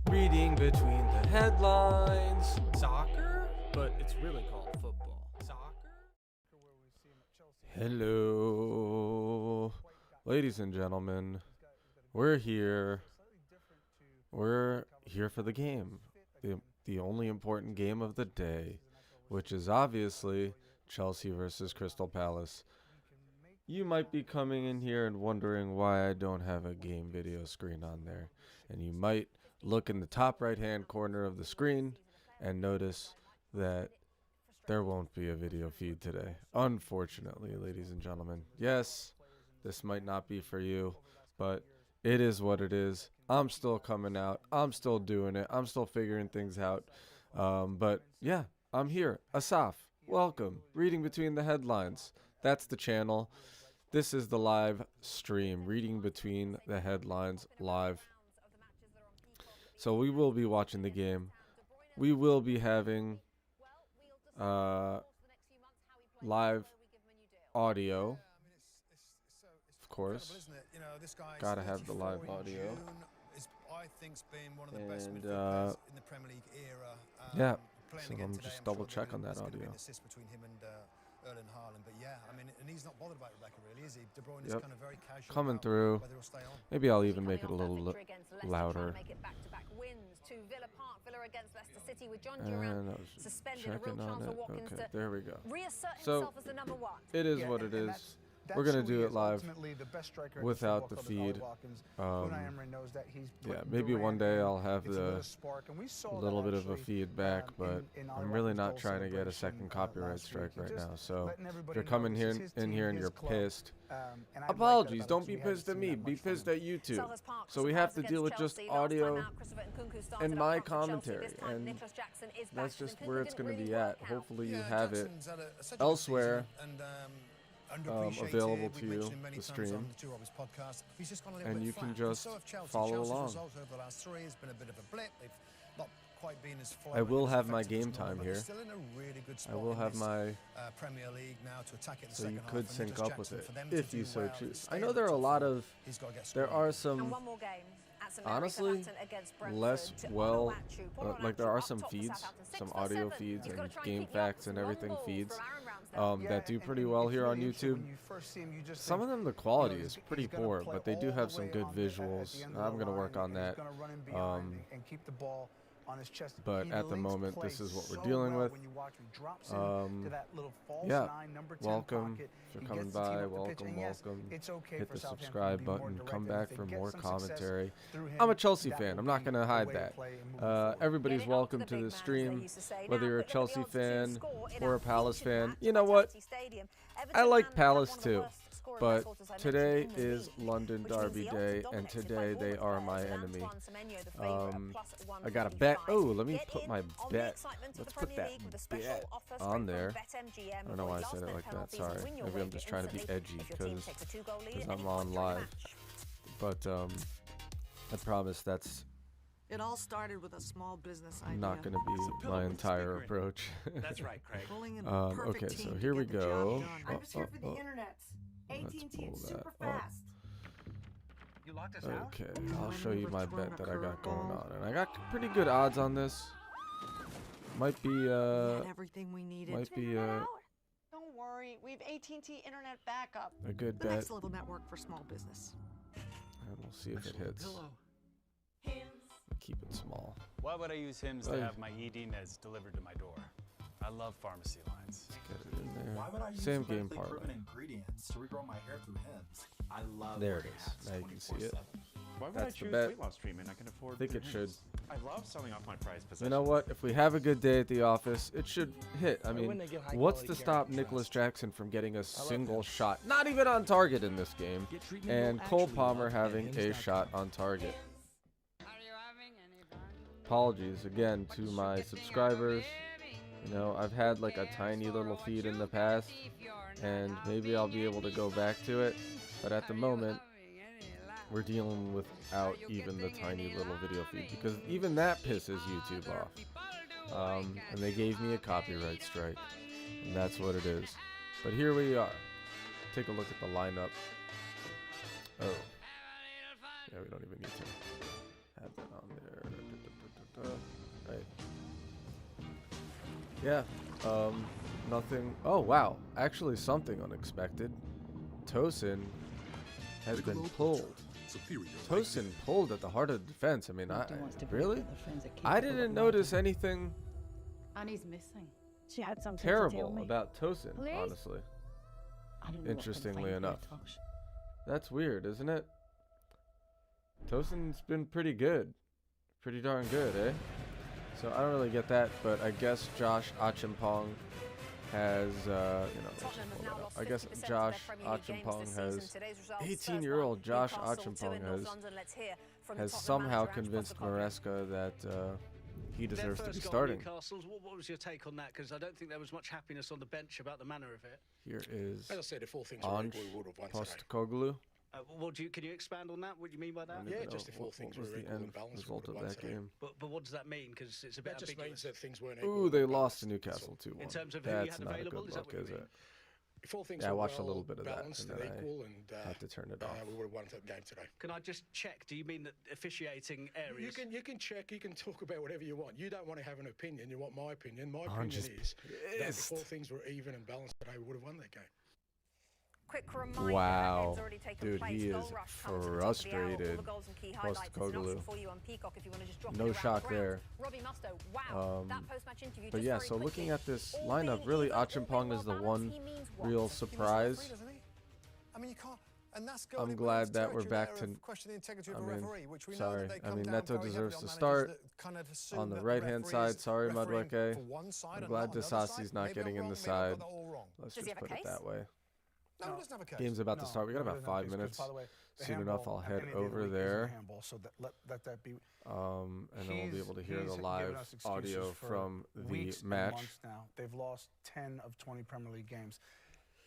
Reading between the headlines. Soccer? But it's really called football. Soccer? Hello, ladies and gentlemen. We're here. We're here for the game. The only important game of the day, which is obviously Chelsea versus Crystal Palace. You might be coming in here and wondering why I don't have a game video screen on there. And you might look in the top right-hand corner of the screen and notice that there won't be a video feed today. Unfortunately, ladies and gentlemen. Yes, this might not be for you, but it is what it is. I'm still coming out. I'm still doing it. I'm still figuring things out. But yeah, I'm here. Asaf, welcome. Reading between the headlines. That's the channel. This is the live stream, Reading Between the Headlines live. So we will be watching the game. We will be having live audio, of course. Gotta have the live audio. And yeah, so I'm just double check on that audio. Erling Haaland, but yeah, I mean, and he's not bothered about Rebecca really, is he? De Bruyne is Yep. kind of very casual Coming about through. whether he'll stay on. Maybe I'll even make it a little louder. And I was just checking on it. Okay, there we go. So it is what it is. We're gonna do it live without the feed. Yeah, maybe one day I'll have the little bit of a feedback, but I'm really not trying to get a second copyright strike right now. So if you're coming here in here and you're pissed, apologies. Don't be pissed at me. Be pissed at YouTube. So we have to deal with just audio and my commentary, and that's just where it's going to be at. Hopefully you have it elsewhere. Available to you, the stream, and you can just follow along. I will have my game time here. I will have my, so you could sync up with it if you so choose. I know there are a lot of, there are some, honestly, less well, like there are some feeds, some audio feeds and game facts and everything feeds that do pretty well here on YouTube. Some of them, the quality is pretty poor, but they do have some good visuals. I'm going to work on that. But at the moment, this is what we're dealing with. Yeah, welcome. If you're coming by, welcome. Hit the subscribe button. Come back for more commentary. I'm a Chelsea fan. I'm not going to hide that. Everybody's welcome to the stream, whether you're a Chelsea fan or a Palace fan. You know what? I like Palace too. But today is London Derby Day, and today they are my enemy. I got a bet. Oh, let me put my bet. Let's put that bet on there. I don't know why I said it like that. Sorry. Maybe I'm just trying to be edgy because I'm on live. But I promise that's it all started with a small business idea. not going to be my entire approach. That's right, Craig. Okay, so here we go. I'm just here for the internet. AT&T, it's super fast. You locked us out? Okay, I'll show you my bet that I got going on, and I got pretty good odds on this. Might be everything we needed. might be Don't worry, we've AT&T internet backup. a good The bet, next level network for small business. and we'll see if it hits. Keep it small. Why would I use Hims Hey. to have my ED meds delivered to my door? I love pharmacy lines. Get it in there. Why would I use Same game genetically parlay. proven ingredients to regrow my hair through Hims? I love There it wearing is. hats Now you can see it. 24/7. Why would That's I the choose bet. weight loss treatment? I can afford. I think it should. I love selling off my prized possessions. You know what? If we have a good day at the office, it should hit. I mean, what's to stop Nicholas Jackson from getting a single shot? Not even on target in this game. And Cole Palmer having a shot on target. Apologies again to my subscribers. You know, I've had like a tiny little feed in the past, and maybe I'll be able to go back to it. But at the moment, we're dealing without even the tiny little video feed, because even that pisses YouTube off. And they gave me a copyright strike, and that's what it is. But here we are. Take a look at the lineup. Oh. Yeah, we don't even need to have that on there. Yeah. Nothing. Oh wow. Actually, something unexpected. Tosin has been pulled. Tosin pulled at the heart of the defense. I mean, really? I didn't notice anything And he's missing. She had something to terrible tell me. about Tosin, Please? honestly. I don't know what Interestingly confined enough. her thought. That's weird, isn't it? Tosin's been pretty good. Pretty darn good, eh? So I don't really get that, but I guess Josh Achimpong has, I guess Josh Achimpong has, 18-year-old Josh Achimpong has somehow convinced Maresca that he deserves to be starting. Newcastle. What was your take on that? Because I don't think there was much happiness on the bench about the manner of it. Here is As I said, if all things Ange Postecoglou. Can you expand on that? What do you mean by that? Yeah, just if all what things was were the equal end and balanced, we result would of have won that today. game. But what does that mean? Because it's a bit That just ambiguous. means that things weren't equal. Ooh, and they balanced. lost to That's Newcastle all. 2-1. In terms of who you That's had not a available, good is that look, what you is mean? it? If all things Yeah, I were watched a well little bit of that, balanced and and then I equal, and had to turn it off. we would have won the game today. Can I just check? Do you mean that officiating areas? You can check. You can talk about whatever you want. You don't want to have an opinion. You want my opinion. My I'm opinion just is that if pissed. all things were even and balanced today, we would have won that game. Quick reminder, Wow. it's already taken Dude, place. he Goal is rush comes to the top of the hour. All frustrated. the goals and key highlights. It's an Postecoglou. option for you on Peacock if you want to just drop No it around shock the ground. there. Robbie Mustoe, wow, that post-match interview But just yeah, very so looking quickly. at this All lineup, being really even, all Achimpong being is the well one balanced, he means what? real He wants to surprise. free, doesn't he? I mean, you can't. And that's I'm going glad into that we're territory back there to. of questioning the integrity of I a mean, referee, which we know sorry. that they I come mean, down Neto very deserves heavily to on start managers that kind of assume on the that right-hand referee side. is Sorry, refereeing Madueke. for one side I'm and glad not another Disasi's side. not Maybe getting I'm in the wrong, maybe I've side. got that all wrong. Let's Does he just have a put it case? that way. No, he doesn't have a case. Game's about to start. We got about 5 minutes. Soon enough, I'll head over there. And And then we'll be able to hear the live audio from the match. Now. They've lost 10 of 20 Premier League games.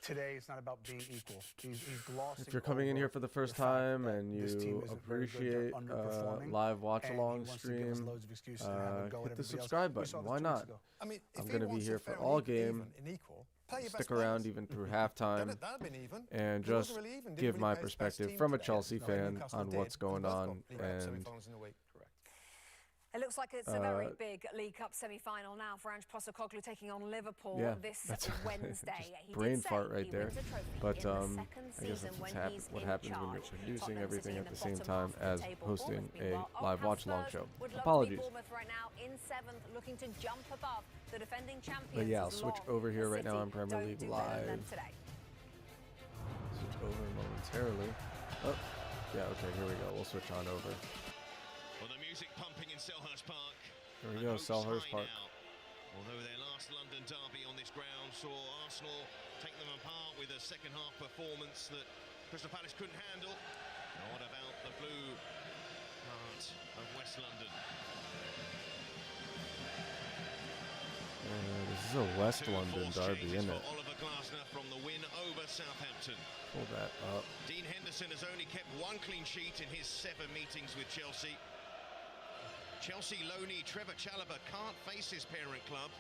Today, it's not about being equal. He's glossing If you're coming in here over for the first the fact time that and this team you isn't very good, they're appreciate underperforming, live watch and he along wants to give us stream, loads of excuses and have a go at hit the everybody else. subscribe We saw button. this Why 2 not? weeks ago. I mean, if I'm he going to be wants here a for fair all and game. even equal, play your Stick best around players. even through halftime That'd have been even. and He wasn't just really even, didn't give really my play his best perspective team from a today. Chelsea No, fan Newcastle on did, what's and going both on. got And semi-finals in the week. Correct. It looks like it's a very big League Cup semi-final now for Ange Postecoglou taking on Liverpool yeah, this that's Wednesday. just He brain did say fart right he there. wins a trophy But in the I second guess season that's when he's what in happens when you're charge. producing Tottenham everything sitting at in the same bottom time half of the as table. hosting Bournemouth, a meanwhile, live Old watch Town along Spurs show. would love Apologies. to be Bournemouth right now in 7th, looking to jump above the defending champions. But yeah, I'll as switch long over here as right now City on Premier don't League do better than Live. today. Switch over momentarily. Oh, yeah, okay, here we go. We'll switch on over. Well, the music pumping in Selhurst Park. Here we go, Selhurst Park. Although their last London derby on this ground saw Arsenal take them apart with a second half performance that Crystal Palace couldn't handle. Now what about the blue heart of West London? This is a West London derby, isn't it? Oliver Glasner from the win over Southampton. Pull that up. Dean Henderson has only kept 1 clean sheet in his 7 meetings with Chelsea. Chelsea loanee Trevor Chalobah can't face his parent club,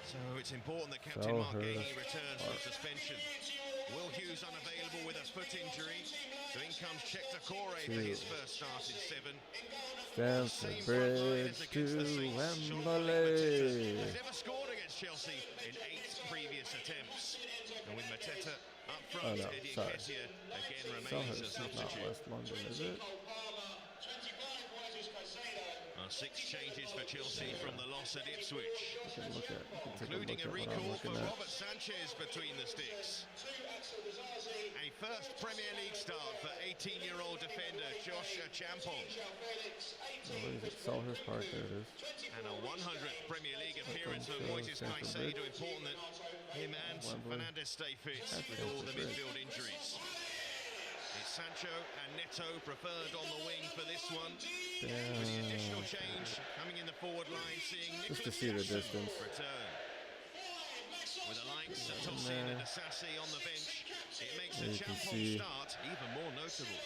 so it's important that Captain Mark Gahey returns from suspension. Will Hughes unavailable with a foot injury, so in comes Cheick Doucouré for his first start in 7. Stamford Bridge to Wembley. He's never scored against Chelsea in 8 previous attempts. And with Mateta up front, Eddie Nketiah again remains a substitute. West London, is it? 6 changes for Chelsea from the loss at Ipswich, Including a recall for Robert Sanchez between the sticks. A first Premier League start for 18-year-old defender Josh Achimpong. Where is it? Selhurst Park, there it is. And a 100th Premier League appearance for Moises Caicedo. Important that him and Fernandes stay fit with all the midfield injuries. It's Sancho and Neto preferred on the wing for this one. With the additional change coming in the forward line, seeing Just to Nicolas see the Jackson distance. return. With the likes of Tosin and Disasi on the bench, it makes the Champong start even more notable.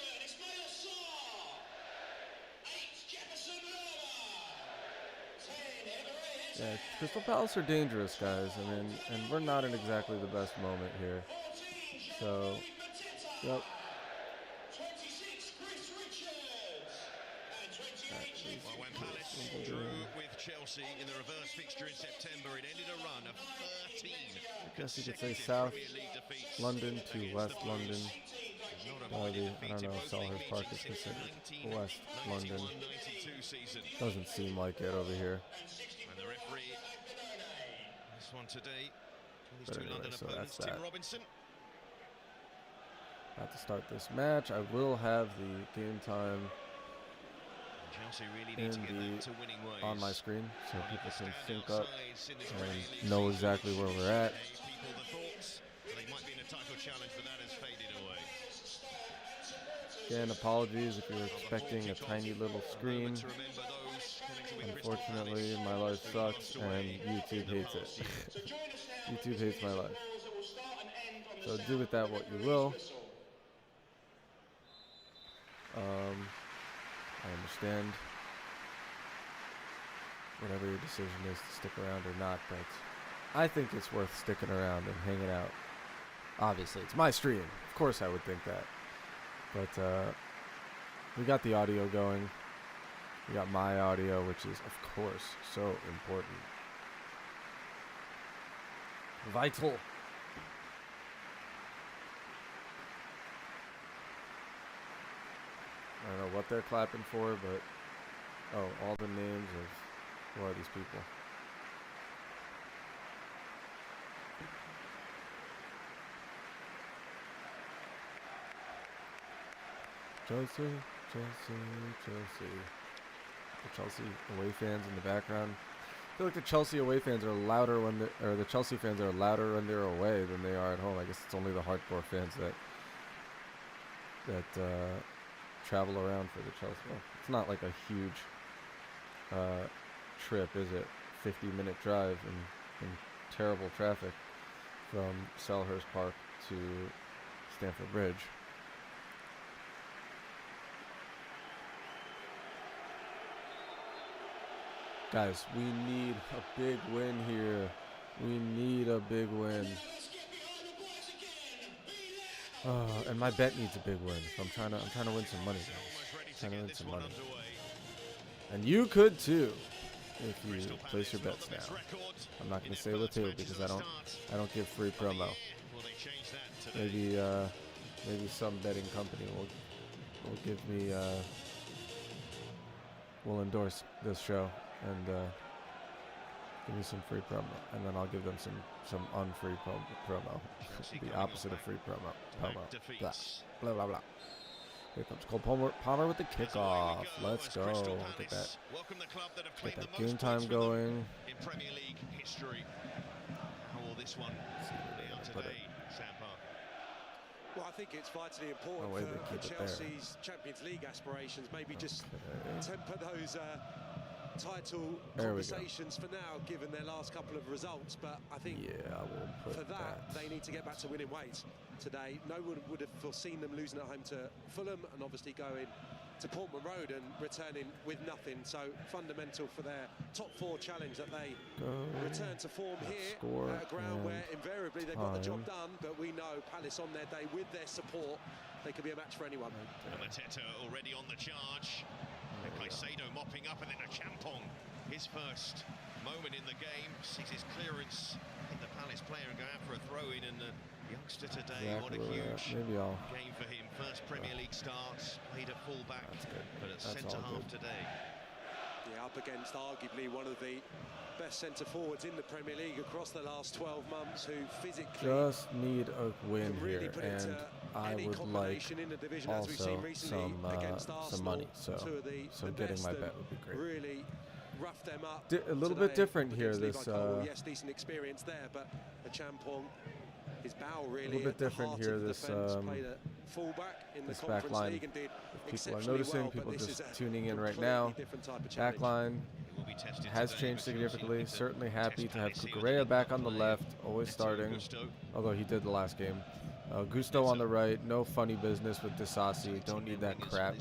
Yeah, Crystal Palace are dangerous, guys. I mean, and we're not in exactly the best moment here. So, yep. Well, when Palace drew with Chelsea in the reverse fixture in September. It ended a run of 13. I guess you could say South London to West London. I don't know if Selhurst Park is considered West London. Doesn't seem like it over here. And the referee, this one today, these But two anyway, London so opponents, that's Tim that. Robinson. About to start this match. I will have the game time Chelsea really need to get back to winning ways. on my screen so One of people the can standout sync up sides in this Premier League and know season. exactly where we're at. People, the thoughts that they might be in a title challenge, but that has faded away. Again, apologies if you're expecting a tiny little screen. Unfortunately, my life sucks and YouTube hates it. YouTube hates my life. So do with that what you will. I understand whatever your decision is to stick around or not, but I think it's worth sticking around and hanging out. Obviously, it's my stream. Of course I would think that. But we got the audio going. We got my audio, which is, of course, so important. Vital. I don't know what they're clapping for, but all the names of who are these people? Chelsea, Chelsea, Chelsea. The Chelsea away fans in the background. I feel like the Chelsea away fans are louder when the Chelsea fans are louder when they're away than they are at home. I guess it's only the hardcore fans that travel around for the Chelsea. Well, it's not like a huge trip, is it? 50-minute drive in terrible traffic from Selhurst Park to Stamford Bridge. Guys, we need a big win here. We need a big win. And my bet needs a big win. So I'm trying to win some money, guys. Trying to win some money. And you could too, if you place your bets now. I'm not going to say with who because I don't give free promo. Maybe some betting company will give me will endorse this show and give me some free promo, and then I'll give them some unfree promo. The opposite of free promo. Blah blah blah blah. Here comes Cole Palmer with the kickoff. Let's go. Get that game time going. In Premier League history. How will this one play out today, Sam Park? Well, I think it's vitally important for Chelsea's Champions League aspirations. Maybe just temper those title conversations for now, given their last couple of results. But I think for that, they need to get back to winning ways today. No one would have foreseen them losing at home to Fulham and obviously going to Portman Road and returning with nothing. So fundamental for their top four challenge that they return to form here at a ground where invariably they've got the job done. But we know Palace on their day with their support, they could be a match for anyone. Mateta already on the charge. Caicedo mopping up, and then a Champong, his first moment in the game, sees his clearance in the Palace player and go out for a throw-in, and the youngster today, what a huge game for him. First Premier League start, played at full-back, but at centre-half today. Yeah, up against arguably one of the best centre-forwards in the Premier League across the last 12 months, who physically just need a win here, and I would like also some money, so getting my bet would be great. Really roughed them up. A little bit different here. This yes, decent experience there, but a Champong, his bow really. A little bit different here. This back line. If people are noticing, people just tuning in right now. Back line has changed significantly. Certainly happy to have Cucurella back on the left, always starting, although he did the last game. Gusto on the right, no funny business with Disasi, don't need that crap.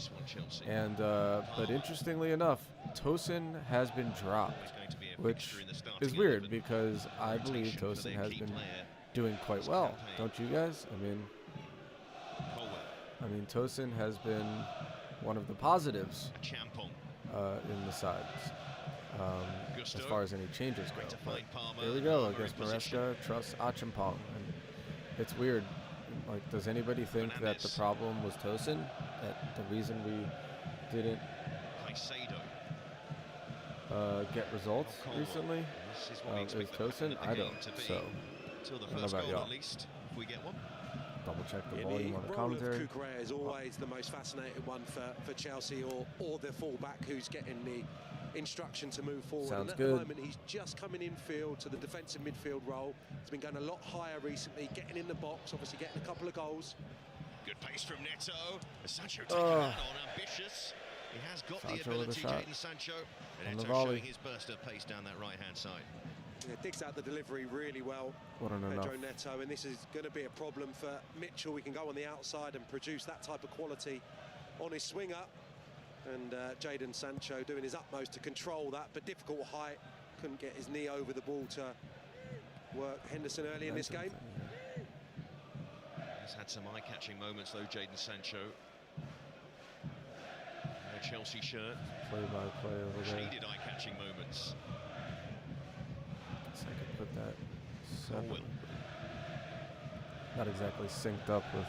And but interestingly enough, Tosin has been dropped, which is weird because I believe Tosin has been doing quite well, don't you guys? I mean Tosin has been one of the positives in the sides. as far as any changes go. But here we go. I guess Maresca trusts Achimpong. And it's weird. Like, does anybody think that the problem was Tosin? That the reason we didn't get results recently is Tosin? I don't. So, I don't know about y'all. Double check the volume on the commentary. Cucurella is always the most fascinating one for Chelsea, or the fullback who's getting the instruction to move forward. Sounds and at good. the moment, he's just coming in field to the defensive midfield role. He's been going a lot higher recently, getting in the box, obviously getting a couple of goals. Good pace from Neto. Sancho taking that on, ambitious. He has got Sancho the with a ability, shot. Jadon Sancho. On the Neto volley. showing his burst of pace down that right-hand side. Yeah, digs out the delivery really well, Wasn't enough. Pedro Neto, and this is going to be a problem for Mitchell. We can go on the outside and produce that type of quality on his swinger. And Jadon Sancho doing his utmost to control that, but difficult height. Couldn't get his knee over the ball to work Henderson early in this game. He's had some eye-catching moments though, Jadon Sancho. A Chelsea shirt. Play-by-play over there. Shaded eye-catching moments. Guess I could put that separate. Not exactly synced up with.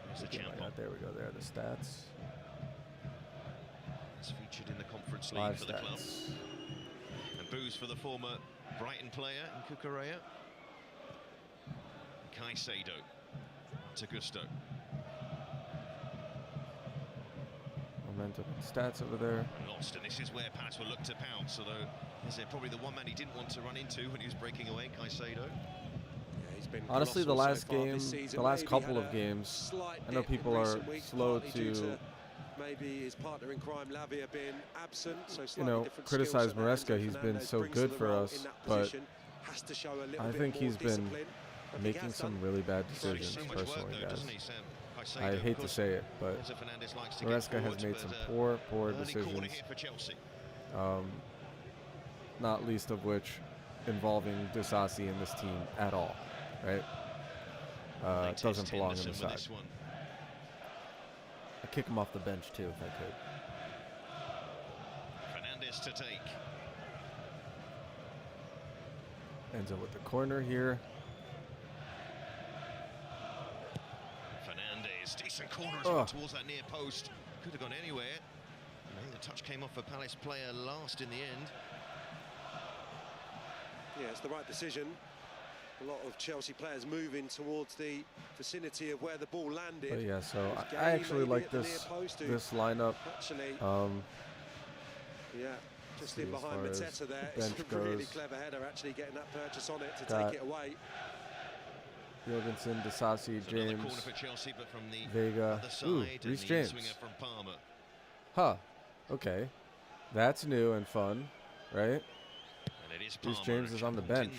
There's the champ. There we go. There are the stats. It's featured in the Conference League Live for the club. stats. And boos for the former Brighton player in Cucurella. Caicedo to Gusto. Momentum and stats over there. Lost, and this is where Palace will look to pounce, although this is probably the one man he didn't want to run into when he was breaking away, Caicedo. Honestly, the last so far game, this season. the last Maybe couple had of a games, slight I know dip in people are recent weeks, slow partly due to, maybe his partner in crime, Lavia, being absent. So you slightly know, different criticize skills that Maresca. Enzo He's been Fernandez so brings to good the for role us, in that but position. Has to show a little I bit think more he's been discipline. I think he making has some done. really bad So decisions much work personally, though, guys. doesn't he, Sam? Caicedo, I of hate to course, say it, but Enzo Fernandez likes to get Maresca has forward, made but, some poor early corner decisions. here for Chelsea. Not least of which involving Disasi in this team at all, right? Doesn't belong in the side. I'd kick him off the bench too if I could. Fernandez to take. Enzo with the corner here. Fernandez, decent corner as well towards that near post. Could have gone anywhere. I think the touch came off a Palace player last in the end. Yeah, it's the right decision. A lot of Chelsea players moving towards the vicinity of where the ball landed. But yeah, so I actually like this lineup. Actually, yeah, just in as behind far as Mateta there. the It's bench a really goes. clever header, actually getting that purchase on it to Got take it away. Jorgensen, Disasi, It's another James, corner for Chelsea, but from the Vega. other side, Ooh, and Reece the James. swinger from Palmer. Huh. Okay. That's new and fun, right? And it is Palmer. Reece James is on the bench.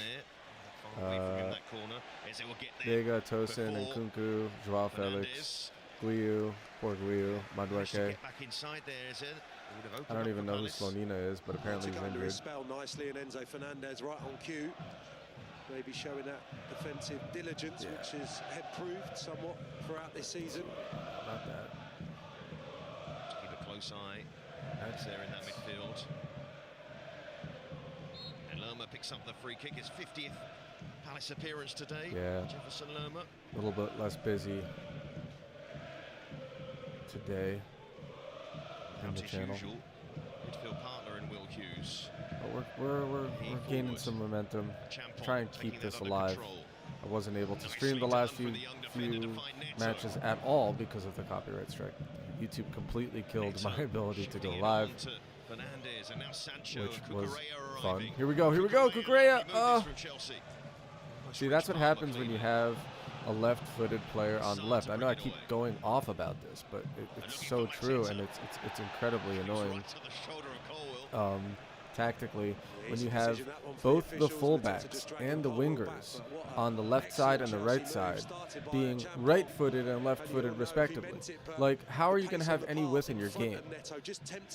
Far away from him, that corner. Eze will get there Vega, Tosin, and before Kunku, Joao Felix, Fernandes. Guiu, poor Guiu, Managed to Madueke. get back inside there, Eze. It would have I opened don't up even for know who Palace. Slonina is, but apparently Took he's under his injured. spell nicely, and Enzo Fernandez right on cue. Maybe showing that defensive diligence, which had proved somewhat throughout this season. Not that. Keep a close eye. That's there in that midfield. And Lerma picks up the free kick. His 50th Palace appearance today. Yeah. Jefferson Lerma. A little bit less busy today in Out the as channel. usual. Midfield partner in Will Hughes. But we're gaining forward. some momentum. Champon Try and taking keep that this under alive. control. I wasn't able to Nicely stream the done last from few the young defender to find Neto. matches at all because of the copyright strike. YouTube completely killed Neto my ability to go shifting it live, on to Fernandes, and now Sancho which and was Cucurella fun. arriving. Here we go, Cucurella! Movements from Chelsea. See, that's what happens when you have a left-footed player on the left. I know I keep going off about this, but it's so true, and it's incredibly annoying. Tactically, when you have both the fullbacks and the wingers on the left side and the right side being right-footed and left-footed respectively. Like, how are you going to have any width in your game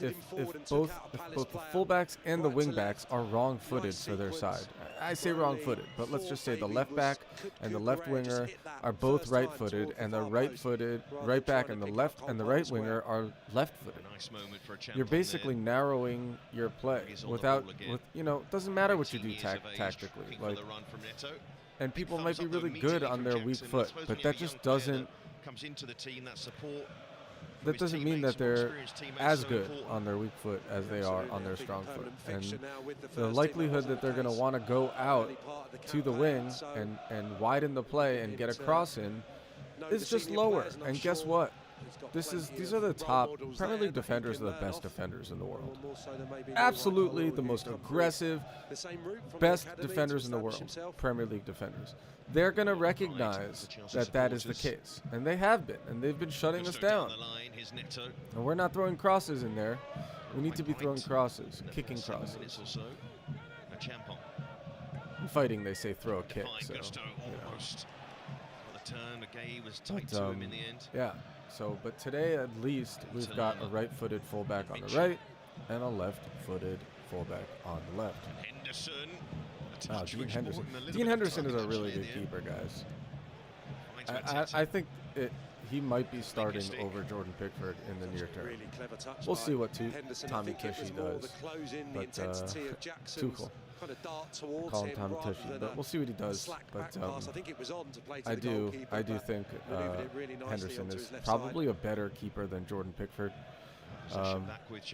if both the fullbacks and the wingbacks are wrong-footed for their side? I say wrong-footed, but let's just say the left back and the left winger are both right-footed, and the right-footed right back and the right winger are left-footed. You're basically narrowing your play without, it doesn't matter what you do tactically. Like, and people might be really good on their weak foot, but that just doesn't. That doesn't mean that they're as good on their weak foot as they are on their strong foot. And the likelihood that they're going to want to go out to the wing and widen the play and get a cross in is just lower. And guess what? These are the top Premier League defenders, are the best defenders in the world. Absolutely the most aggressive, best defenders in the world, Premier League defenders. They're going to recognize that that is the case, and they have been, and they've been shutting us down. And we're not throwing crosses in there. We need to be throwing crosses, kicking crosses. In fighting, they say throw a kick, so, yeah. So, but today at least we've got a right-footed fullback on the right and a left-footed fullback on the left. Dean Henderson. Dean Henderson is a really good keeper, guys. I think he might be starting over Jordan Pickford in the near term. We'll see what Tommy Tushy does. But Tuchel. Call him Tommy Tushy, but we'll see what he does. But I do think Henderson is probably a better keeper than Jordan Pickford.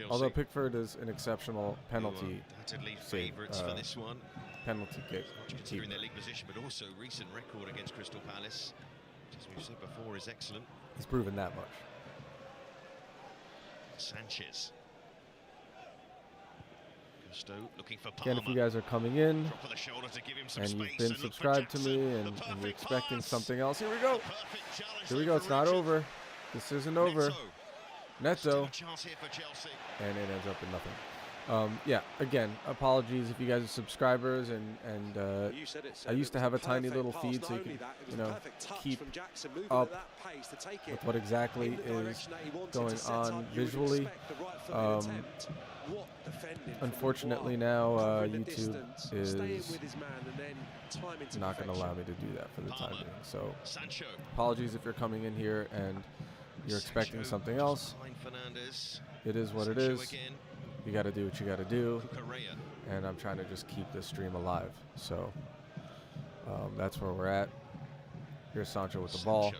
Although Pickford is an exceptional penalty save, penalty kick considering their league position, but also recent record against Crystal Palace, as we've said before, is excellent. He's proven that much. Sanchez. Gusto looking for Palmer. Again, if you guys are coming in Drop of the shoulder to give him some and you've space been and look for subscribed to Jackson. me and you're expecting pass. something else, here we go. Perfect challenge Here we there go. It's for not Richard. over. This isn't over. Still Neto. a chance here for Chelsea. And it ends up in nothing. Yeah, again, apologies if you guys are subscribers, and I used to have a tiny little feed so you could, keep up with what exactly is going on visually. Unfortunately now YouTube is not going to allow me to do that for the time being. So apologies if you're coming in here and you're expecting something else. It is what it is. You got to do what you got to do, and I'm trying to just keep this stream alive. So that's where we're at. Here's Sancho with the ball.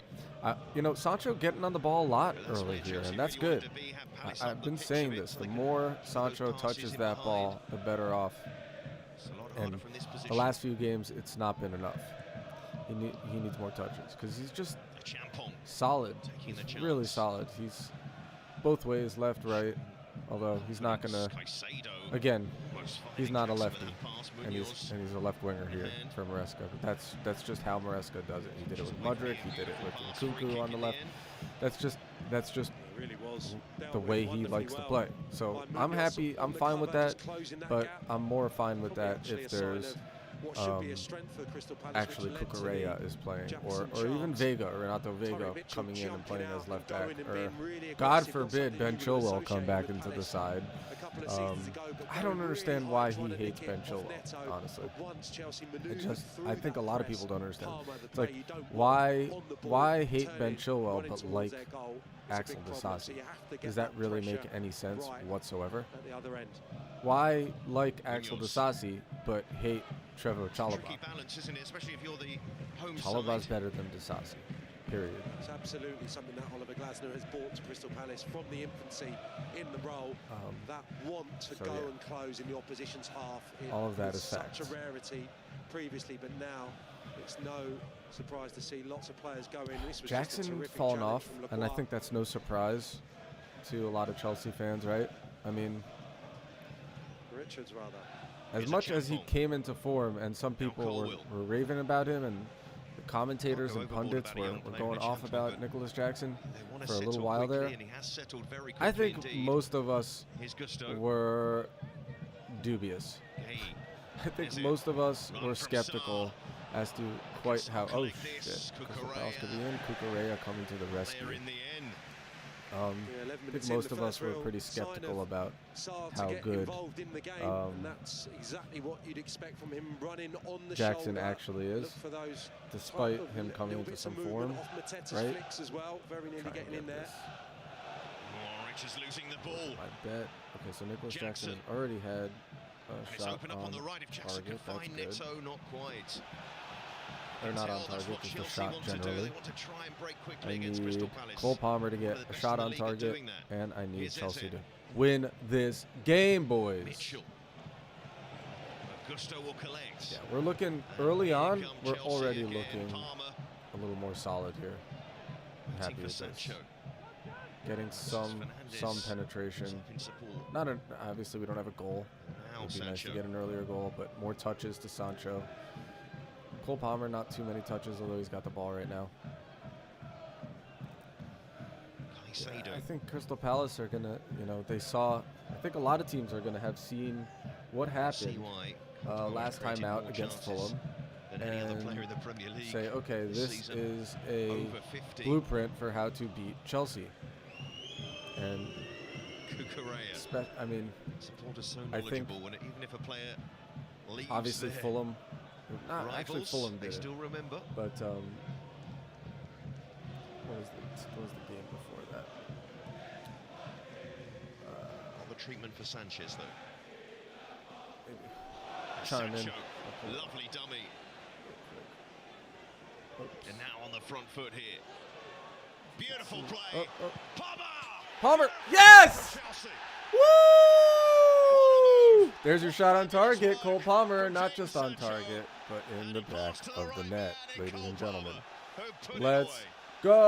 Sancho getting on the ball a lot early here, and that's good. I've been saying this. The more Sancho touches that ball, the better off. And the last few games, it's not been enough. He needs more touches because he's just solid. He's really solid. He's both ways, left, right. Although he's not gonna. Again, he's not a lefty, and he's a left winger here for Maresca. But that's just how Maresca does it. He did it with Mudryk. He did it with Nkunku on the left. That's just the way he likes to play. So I'm happy. I'm fine with that. But I'm more fine with that if there's actually Cucurella is playing, or even Vega, Renato Vega coming in and playing as left back, or God forbid Ben Chilwell come back into the side. I don't understand why he hates Ben Chilwell, honestly. I think a lot of people don't understand. It's like, why hate Ben Chilwell but like Axel Disasi? Does that really make any sense whatsoever? Why like Axel Disasi but hate Trevor Chalobah? Chalobah's better than Disasi. Period. It's absolutely something that Oliver Glasner has brought to Crystal Palace from the infancy in the role. That want to go and close in the opposition's half. All of that is such a rarity previously, but now it's no surprise to see lots of players go in. This was Jackson fallen off, and I think that's no surprise to a lot of Chelsea fans, right? I mean, Richards rather. As much as he came into form, and some people were raving about him, and the commentators and pundits were going off about Nicholas Jackson for a little while there, I think most of us were dubious. I think most of us were skeptical as to quite how. Oh shit! Crystal Palace could be in. Cucurella coming to the rescue. 11 I think minutes in, most the of us first were real pretty sign skeptical of about Sarr to how get good involved in the game, and that's exactly what you'd expect from him, running on the Jackson shoulder. actually is, Look for those despite type of him coming little into bits some of movement form, off Mateta's right? flicks as well, very nearly Try and getting get in there. this. Norwich is losing the ball. I bet. Okay, so Nicholas Jackson Jackson. has already had a And it's shot open up on the right if Jackson target. can That's find good. Nitto, not quite. Or not on That's target, what just a Chelsea shot want to do. generally. They want to try and break quickly I against Crystal need Palace. Cole Palmer to get One of the a best shot in the on league at target, doing that. and I need Here's Chelsea Eze. to win this game, boys. Mitchell. Augusto will collect. Yeah, we're looking And early here on. come We're Chelsea already again. looking Palmer a little more solid here. I'm waiting happy for with this. Sancho. Getting some Fernandes penetration. up in support. Not obviously we don't have a goal. Now It would be nice to Sancho. get an earlier goal, but more touches to Sancho. Cole Palmer, not too many touches, although he's got the ball right now. Caicedo. I think Crystal Palace are gonna, they saw. I think a lot of teams are gonna have seen what happened CY last time created out more against chances Fulham, than any other and player in the Premier League say, okay, this this season. is a Over 50. blueprint for how to beat Chelsea. And Cucurella. I mean, Supporters so I think knowledgeable when even if a player leaves obviously their Fulham, not actually rivals, Fulham they did it, still remember. but what was the game before that? Not the treatment for Sanchez though. Maybe. Chime in. Sancho, lovely dummy. And now on the front foot here. Beautiful play. Palmer, yes! Chelsea. Woo! There's your shot on target, Cole Palmer, not just on target, but in the back of the net, ladies and gentlemen. Let's go!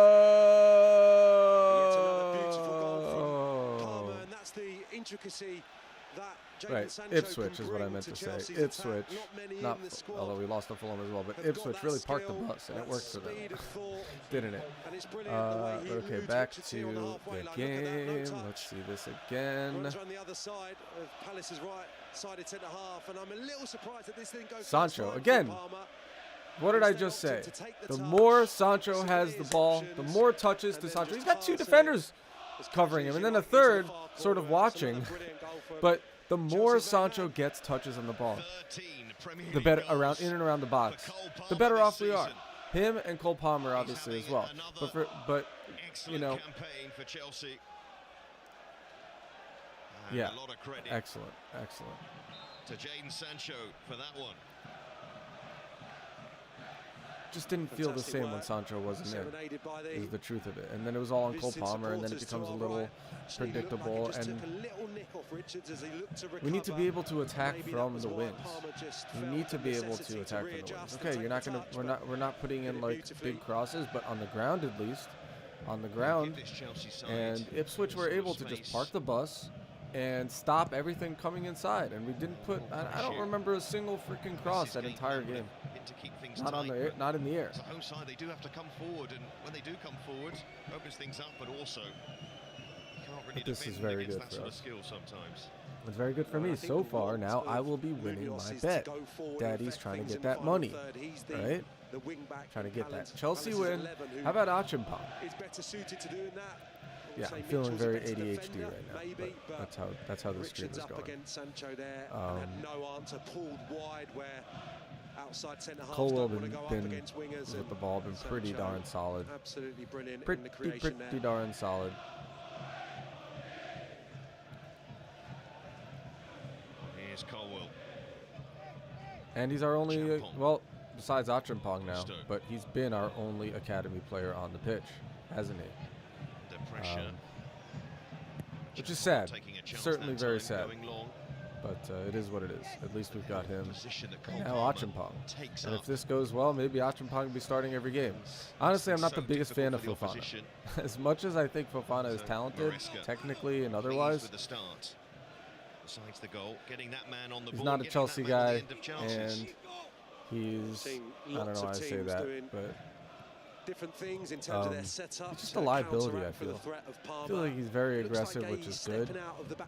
Yet another beautiful goal from Palmer, and that's the intricacy that Jadon Right, Sancho Ipswich can is what I bring meant to say. Chelsea's attack. Ipswich, Not many not in the squad although we lost to Fulham as well, but have got Ipswich that really parked the skill, bus, and it that worked for them, speed of thought, didn't it? and it's brilliant the way he But okay, eludes back Richards to here on the halfway the line. Look at that, no game. touch. Let's see this again. Runs around the other side of Palace's right-sided centre half, and I'm a little surprised that this didn't go Sancho, first time again. for Palmer. What did I just say? The more Sancho has the ball, the more touches to Sancho. He's got two defenders covering him, and then a third sort of watching. But the more Sancho gets touches on the ball, the better in and around the box, the better off we are. Him and Cole Palmer obviously as well. But you know, campaign for Chelsea. yeah, a lot of credit excellent. to Jadon Sancho for that one. Just didn't feel the same when Sancho wasn't there, is the truth of it. And then it was all on Cole Palmer, and then it becomes a little predictable. And we need to be able to attack from the wings. We need to be able to attack from the wings. Okay, you're not gonna, we're not putting in like big crosses, but on the ground at least, on the ground. And Ipswich were able to just park the bus and stop everything coming inside, and we didn't put. I don't remember a single freaking cross that entire game. Not on the air, not in the air. So home side, they do have to come forward, and when they do come forward, opens things up, but also you can't really But this is defend very against good that for sort us. of skill sometimes. It's very good for me so far. Now I will be winning my bet. Daddy's trying to get that money, right? Trying to get that Chelsea win. How about Achimpong? Yeah, I'm feeling very ADHD right now, but that's how the stream is going. No answer, pulled wide where outside centre half Colwell been with the ball been pretty darn solid. Absolutely brilliant in Pretty the creation there. darn solid. Here's Colwell. And he's our only, well, besides Achimpong now, but he's been our only academy player on the pitch, hasn't he? Which is sad. Certainly very sad. But it is what it is. At least we've got him. And now Achimpong. And if this goes well, maybe Achimpong will be starting every game. Honestly, I'm not the biggest fan of Fofana. As much as I think Fofana is talented, technically and otherwise, Besides the goal, getting that man on the he's ball, not a Chelsea guy, and and he's, I don't know why I say that, but different things in terms of their setup. He's just a liability, I feel. I feel like he's very aggressive, which is good,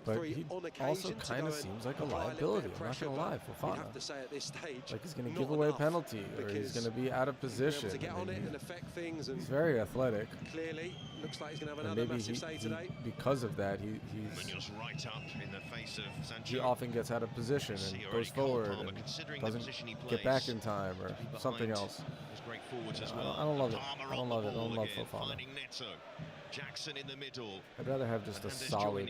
but he also kind of seems like a liability. I'm not going to lie, Fofana. Like he's going to give away a penalty, or he's going to be out of position. He's very athletic. Clearly, looks like he's going to have and another maybe massive save today. Because of that, he often gets out of position and goes forward and doesn't get back in time or something else. I don't love it. I don't love it. I don't love Fofana. I'd rather have just a solid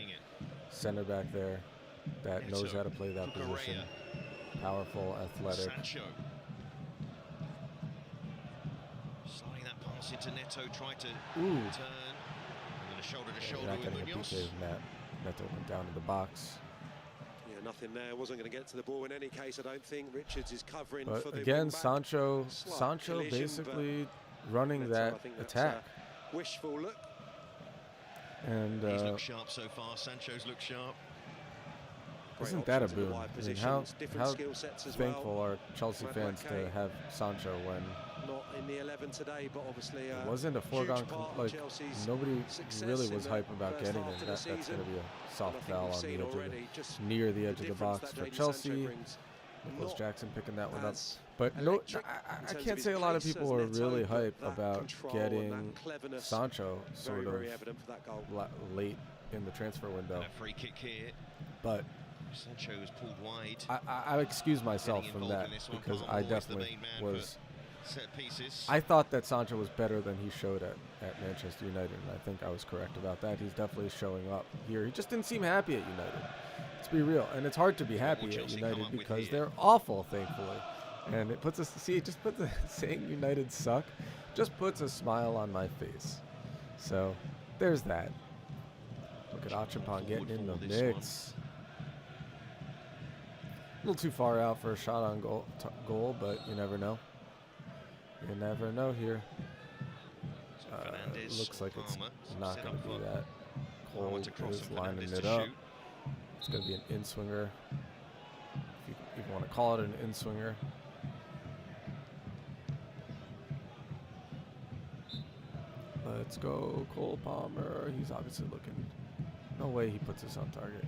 center back there that knows how to play that position. Powerful, athletic. Sliding that pass into Neto, tried to Ooh. turn. And then a shoulder to shoulder with Munoz. Neto went down to the box. Yeah, nothing there. Wasn't going to get to the ball in any case, I don't think. Richards is covering for the again, wing-back. Sancho collision, basically running Neto, that I think that's attack. a wishful look. And He's looked sharp so far. Sancho's looked sharp. isn't that a boon? I mean, how thankful are Chelsea fans to have Sancho when not in the 11 today, but obviously it wasn't a foregone like nobody really was hype about getting him. That's going to be a soft foul on the edge of near the edge of the box for Chelsea. Nicholas Jackson picking that one up. But no, I can't say a lot of people are really hype about getting Sancho sort of late in the transfer window. A free kick here. But Sancho was pulled wide. I excuse myself from that because I definitely was. Set pieces. I thought that Sancho was better than he showed at Manchester United, and I think I was correct about that. He's definitely showing up here. He just didn't seem happy at United. Let's be real, and it's hard to be happy at United because they're awful, thankfully. And it puts us. See, it just puts saying United suck, just puts a smile on my face. So there's that. Look at Achepan getting in the mix. A little too far out for a shot on goal, but you never know. You never know here. Looks like it's not going to be that. Cole is lining it up. It's going to be an in-swinger. If you even want to call it an in-swinger. Let's go, Cole Palmer. He's obviously looking. No way he puts this on target.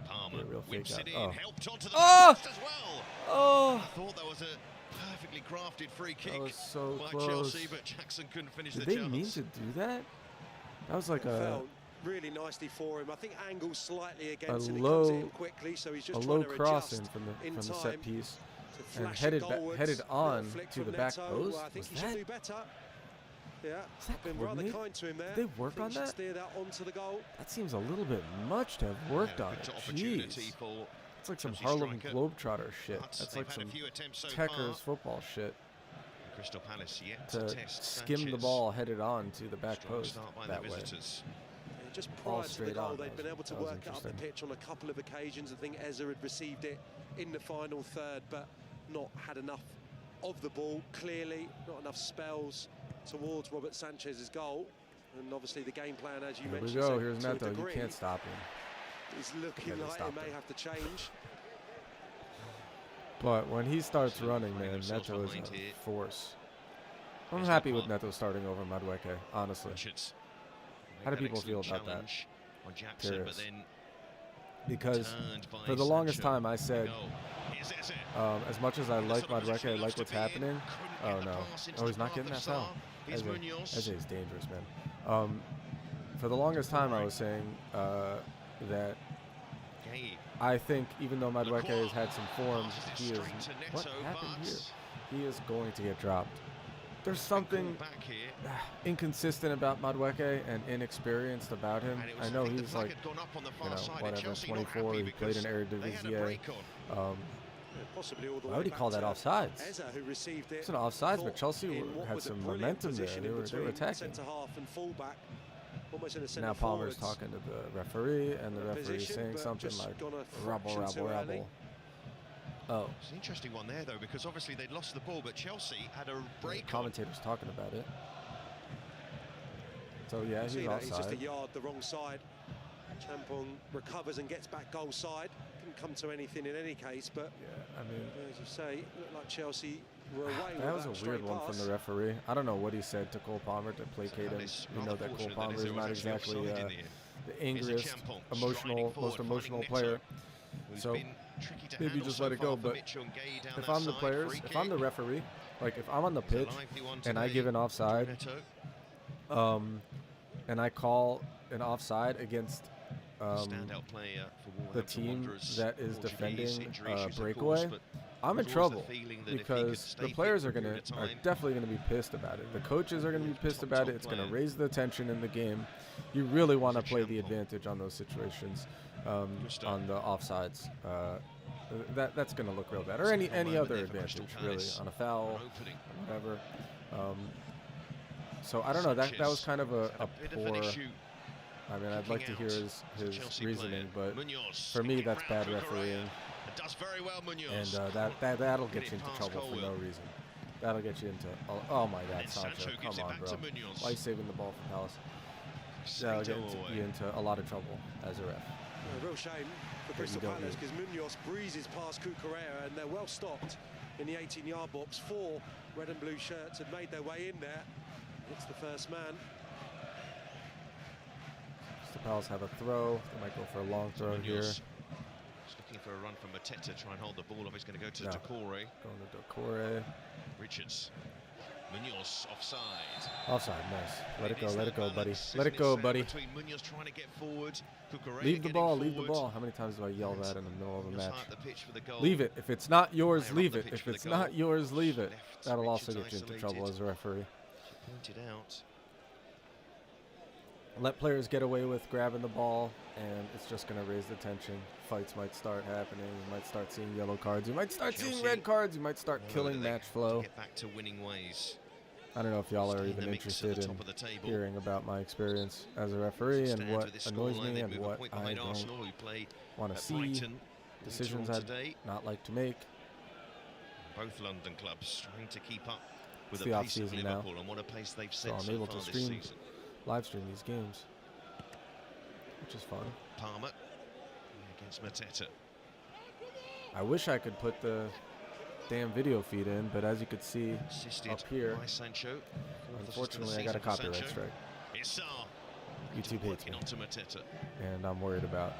Palmer real whips fake it out. in, helped onto the Oh! post as well. Oh! I thought that was a perfectly crafted free kick That was so by close. Chelsea, but Jackson couldn't finish Did the they chance. mean to do that? That was like a Felt really nicely for him. I think angles slightly against and low he comes in quickly, so he's just a trying low to cross adjust in from the in set time piece to and flash headed it goalwards. headed on Little flick to the from back Neto. post. Well, I think Was he should that? do better. Yeah, that been rather coordinated? kind to him there. Did they work I think on he should that? steer that onto the goal. That seems a little bit much to have worked on it. Jeez. It's like some Harlem Globetrotter shit. That's like some Techers football shit. Crystal Palace yet to test skim the Sanchez. ball headed on to the back post that way. Just All prior to the straight goal, on. they'd been able to That was work it up the interesting. pitch on a couple of occasions. I think Eza had received it in the final third, but not had enough of the ball, clearly. Not enough spells towards Robert Sanchez's goal. And obviously the game plan, as you Here we mentioned, go. so Here's to a Neto. You degree, can't stop him. is looking Okay, like stop it may him. have to change. But when he starts running, man, Neto is a force. I'm happy with Neto starting over Madueke, honestly. How do people feel about that? Curious. Because for the longest time I said, as much as I like Madueke, I like what's happening. Oh no. Oh, he's not getting that foul. Eze is dangerous, man. For the longest time I was saying that I think even though Madueke has had some forms, he is, what happened here? He is going to get dropped. There's something inconsistent about Madueke and inexperienced about him. I know he's like, you know, whatever, 24, he played in Eredivisie. Why would he call that offsides? It's an offsides, but Chelsea had some momentum there. They were attacking. Now Palmer's talking to the referee, and the referee's saying something like, "Rubble, rubble, rubble." Oh. It's an interesting one there, though, because obviously they'd lost the ball, but Chelsea had a break. The commentator's talking about it. So yeah, he's offside. He's just a yard the wrong side. Champong recovers and gets back goal side. Couldn't come to anything in any case, but yeah, I mean, as you say, looked like Chelsea were away with That was a straight weird one pass. from the referee. I don't know what he said to Cole Palmer to placate him. You know that Cole Palmer is not exactly the angriest, most emotional player. So maybe just let it go. But if I'm the players, if I'm the referee, like if I'm on the pitch and I give an offside, and I call an offside against the team that is defending breakaway, I'm in trouble because the players are definitely gonna be pissed about it. The coaches are gonna be pissed about it. It's gonna raise the tension in the game. You really want to play the advantage on those situations, on the offsides. That's gonna look real bad, or any other advantage really, on a foul, whatever. So I don't know. That was kind of a poor. I mean, I'd like to hear his reasoning, but for me, that's bad refereeing. And that'll get you into trouble for no reason. That'll get you into oh my God, Sancho, come on, bro. Why are you saving the ball for Palace? That'll get you into a lot of trouble as a ref. A real shame for Crystal Palace because Munoz breezes past Cucurella and they're well stopped in the 18-yard box. 4 red and blue shirts had made their way in there. It's the first man. The Palace have a throw. They might go for a long throw here. Just looking for a run from Mateta, try and hold the ball off. He's going to go to Doucouré. Going to Doucouré. Richards. Munoz offside. Offside, nice. Let it go, buddy. Let it go, buddy. Between Munoz trying to get forward, leave the ball, leave the ball. How many times do I yell that in the middle of a match? Leave it. If it's not yours, leave it. If it's not yours, leave it. That'll also get you into trouble as a referee. Pointed out. Let players get away with grabbing the ball, and it's just going to raise the tension. Fights might start happening. You might start seeing yellow cards. You might start seeing red cards. You might start killing match flow. Get back to winning ways. I don't know if y'all are even interested in hearing about my experience as a referee and what annoys me and what I don't want to see, decisions I'd not like to make. Both London clubs trying to keep up with the the pace of off-season now, Liverpool and what a pace they've so set I'm so able far to this stream, season. live stream these games, which is fun. Palmer against Mateta. I wish I could put the damn video feed in, but as you could see up here, by Sancho. unfortunately I got a copyright strike. YouTube hates me, and I'm worried about.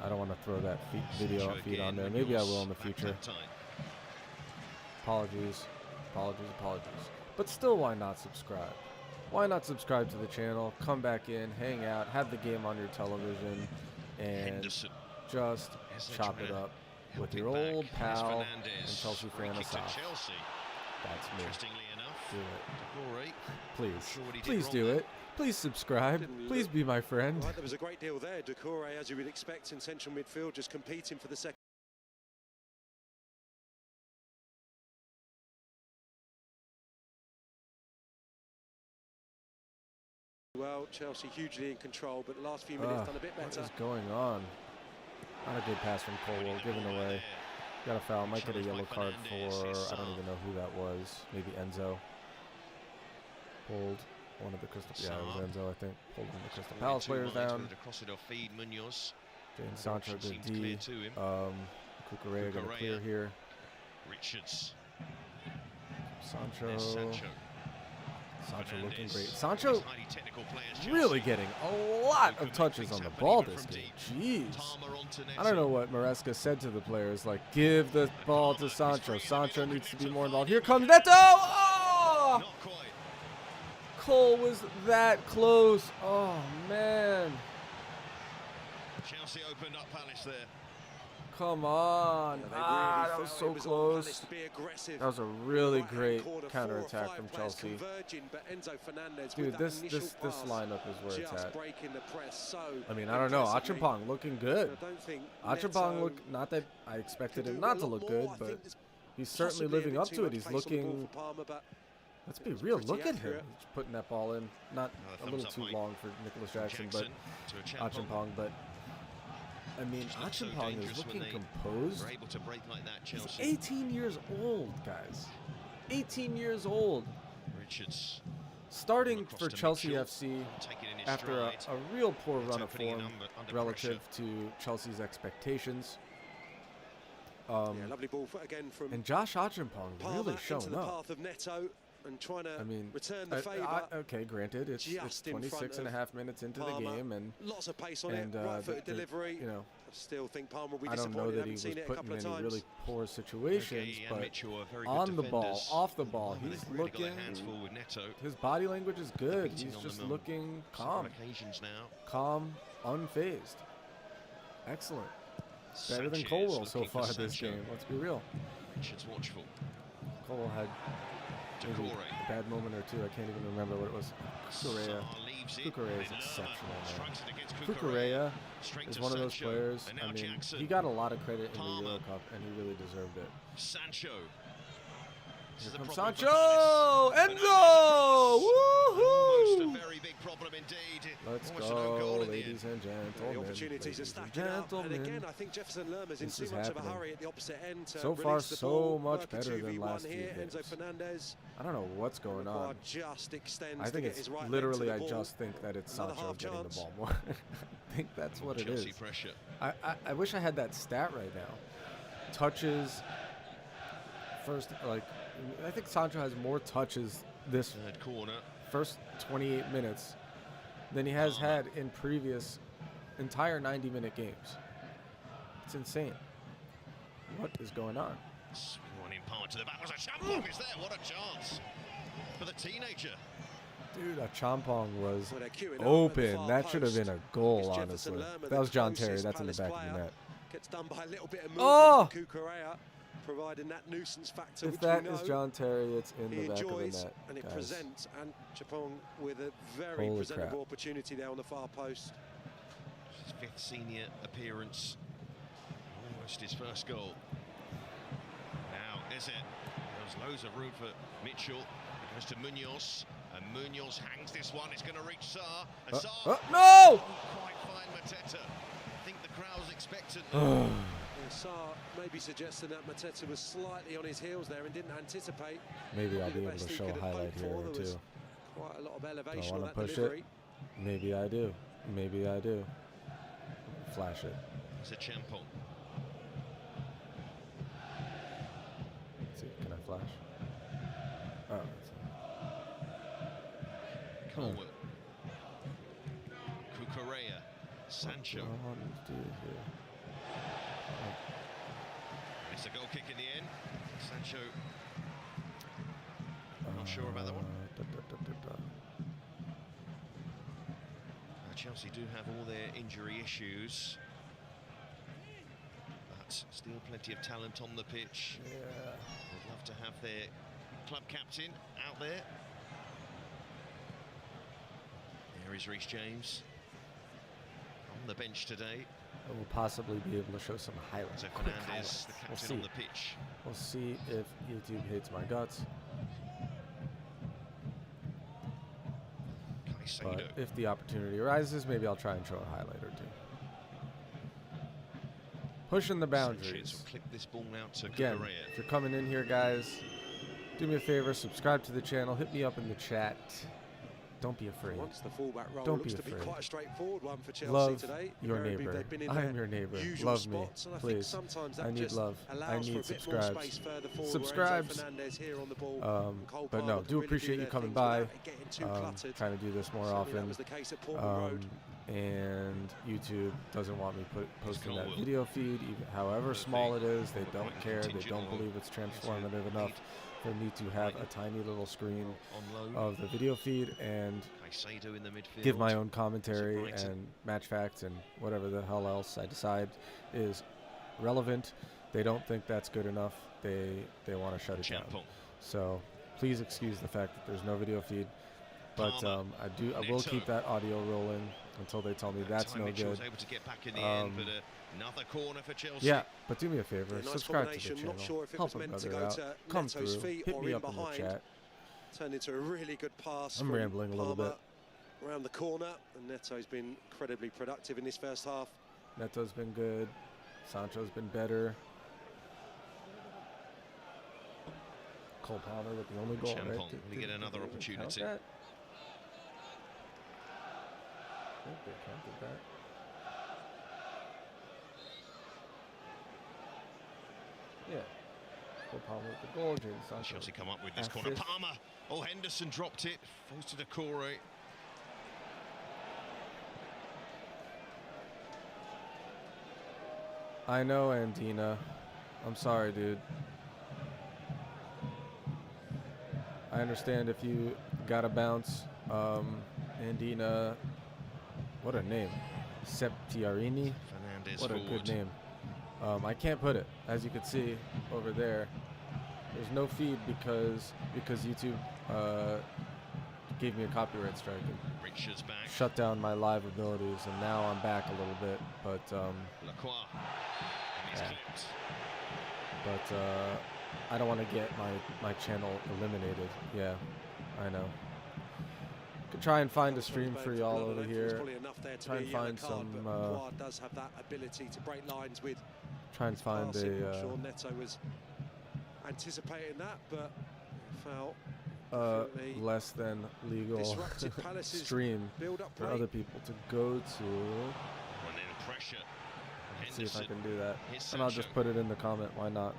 I don't want to throw that video feed on there. Maybe I will in the future. Apologies. But still, why not subscribe? Why not subscribe to the channel? Come back in, hang out, have the game on your television, and just chop it up with your old pal and Chelsea fan Asaf. That's me. Do it. Please do it. Please subscribe. Please be my friend. Right, there was a great deal there. Doucouré, as you would expect, in central midfield, just competing for the second. Well, Chelsea hugely in control, but the last few minutes done a bit better. What is going on? Not a good pass from Colwell, given away. Got a foul. Might get a yellow card for, I don't even know who that was. Maybe Enzo. Pulled one of the Crystal, yeah, it was Enzo, I think. Pulled one of the Crystal Palace players down. Jadon Sancho, good D. Cucurella got a clear here. Richards. Sancho looking great. Sancho really getting a lot of touches on the ball this game. Jeez. I don't know what Maresca said to the players, like, give the ball to Sancho. Sancho needs to be more involved. Here comes Neto! Oh! Cole was that close. Oh, man. Chelsea opened up Palace there. Come on. That was so close. That was a really great counterattack from Chelsea. Dude, this lineup is where it's at. I mean, I don't know. Acheampong looking good. Acheampong look, not that I expected him not to look good, but he's certainly living up to it. He's looking, let's be real, look at him. He's putting that ball in. Not a little too long for Nicholas Jackson, but Acheampong, but I mean, Acheampong is looking composed. He's 18 years old, guys. 18 years old. Richards. Starting for Chelsea FC after a real poor run of form relative to Chelsea's expectations. Lovely ball again from and Josh Achimpong really showing into the up. path of Neto and trying to return the I favour. okay, granted, it's 26 and a half minutes into the game, and lots of pace on it, right-footed delivery. You know, I still think Palmer will be I don't know disappointed. that he was put in any really poor situations, Okay, but Mitchell are very good on the ball, defenders. off the ball, he's Really got their looking. hands full with Neto. His body language is good. Beating He's on just them on looking several calm, occasions now. calm, unfazed. Excellent. Better than Sanchez Colwell so looking for far this Sancho. game. Let's be real. Richards watchful. Colwell had maybe a bad moment or two. I can't even remember what it was. Cucurella is exceptional, man. Cucurella is one of those players. I mean, he got a lot of credit in the Euro Cup, and he really deserved it. Sancho. Here comes Sancho! Enzo! Woohoo! Almost a very big problem indeed. Let's Almost an own go, goal in the ladies end. and gentlemen. The opportunities are stacking up, and again, I think Jefferson Lerma's in too much of a hurry at the opposite end. To so far, release the so ball. much better than last few here. games. Enzo Fernandez. I don't know what's going on. Just extends I think to it's get his right literally, leg to I the ball. just think that it's Another Sancho half getting the chance. ball more. I think that's what it Chelsea is. pressure. I wish I had that stat right now. Touches first, like, I think Sancho has more touches this Third corner. first 28 minutes than he has had in previous entire 90-minute games. It's insane. What is going on? Swing one in power to the back. Was a Champong is there. What a chance for the teenager. Dude, a Champong was Well, they're queuing up at the open. far That should have been a post. goal, It's honestly. Jefferson Lerma, That the was John Terry. closest That's in the Palace back of the player. net. Gets done by a little bit of movement Oh! from Cucurella, providing that nuisance factor, If which that we know is John Terry, it's in he the back of the enjoys, net, and it guys. presents and Chapong with a very Holy presentable crap. opportunity there on the far post. His fifth senior appearance. Almost his first goal. Now, is it? There's loads of room for Mitchell. It goes to Munoz. And Munoz hangs this one. It's going to reach Sarr. And Sarr. No! Can't quite find Mateta. I think the crowd's expectant. Sarr maybe suggesting that Mateta was slightly on his heels there and didn't anticipate. Maybe I'll Probably be the able best to he show a could have highlight hoped here for. or There was two. quite a lot of Do I elevation on want that to push delivery. it? Maybe I do. Maybe I do. Flash it. It's a Champong. Let's see, can I flash? Oh, Colwell. Cucurella. Sancho. what do I want to do here? It's a goal kick in the end. Sancho. Not sure about that one. Chelsea do have all their injury issues, but still plenty of talent on the pitch. Yeah. They'd love to have their club captain out there. There is Reece James on the bench today. I will possibly be able to show some highlights. So Quick Fernandez, highlights. the We'll captain see. on the pitch. We'll see if YouTube hates my guts. But Caicedo. if the opportunity arises, maybe I'll try and show a highlight or two. Pushing the Sanchez boundaries. will clip this ball out to Again, Cucurella. if you're coming in here, guys, do me a favor, subscribe to the channel, hit me up in the chat. Don't be afraid. Once the fullback role Don't looks be to be afraid. quite a straightforward one for Chelsea Love today. your Invariably, neighbor. they've been in I their am your neighbor. usual Love me, spots, and I think please. sometimes I that need just love. I allows need for a bit more subscribes. space further forward. Subscribes. Enzo Fernandez here on the ball. and Cole But no, Palmer do can really appreciate you their coming things by. without it getting too cluttered. Trying to do this more Certainly often. That was the case at Portman Road. And YouTube doesn't want me posting that Colwell. video feed, even however small it is. They We're don't quite care. They contingent don't on believe it's YouTube transformative enough for me to have a tiny little screen of the video feed and Caicedo in the midfield. give my own commentary Brighton. and match facts and whatever the hell else I decide is relevant. They don't think that's good enough. They want to shut it down. Champong. So please excuse the fact that there's no video feed. But Palmer. I will keep that audio rolling until they tell me that's Time no Mitchell good. was able to get back in the end, but another corner for Chelsea. Yeah, but do me a favor, Yeah, nice subscribe to the combination. channel, Not sure if it help was a meant to brother go out, to come Neto's through, feet hit or me in up in the behind. chat. Turned into a really good pass. I'm from rambling a little Palmer bit. around the corner, and Neto's been incredibly productive in this first half. Neto's been good, Sancho's been better. Cole Palmer with the only goal, Champong, right? will he get another did they count opportunity? that? I think they counted that. Yeah. Cole Palmer with the goal. Jadon Sancho. Chelsea come up with this corner. Assist. Palmer. Oh, Henderson dropped it. Falls to Decore. I know, Andina. I'm sorry, dude. I understand if you gotta bounce. Andina, what a name. Septiarini. Fernandez What a forward. good name. I can't put it. As you can see over there, there's no feed because YouTube gave me a copyright strike and Richards back. shut down my live abilities, and now I'm back a little bit. But Lacroix. And he's yeah. clipped. But I don't want to get my channel eliminated. Yeah, I know. Could try and find a stream for y'all over here. Try and find some. Does have that ability to break lines with. Try and find I'm a. sure Neto was anticipating that, but foul. Less than legal stream for other people to go to. And then pressure. Let's see if I Henderson. can do that. Here's And I'll just Sancho. put it in the comment. Why not?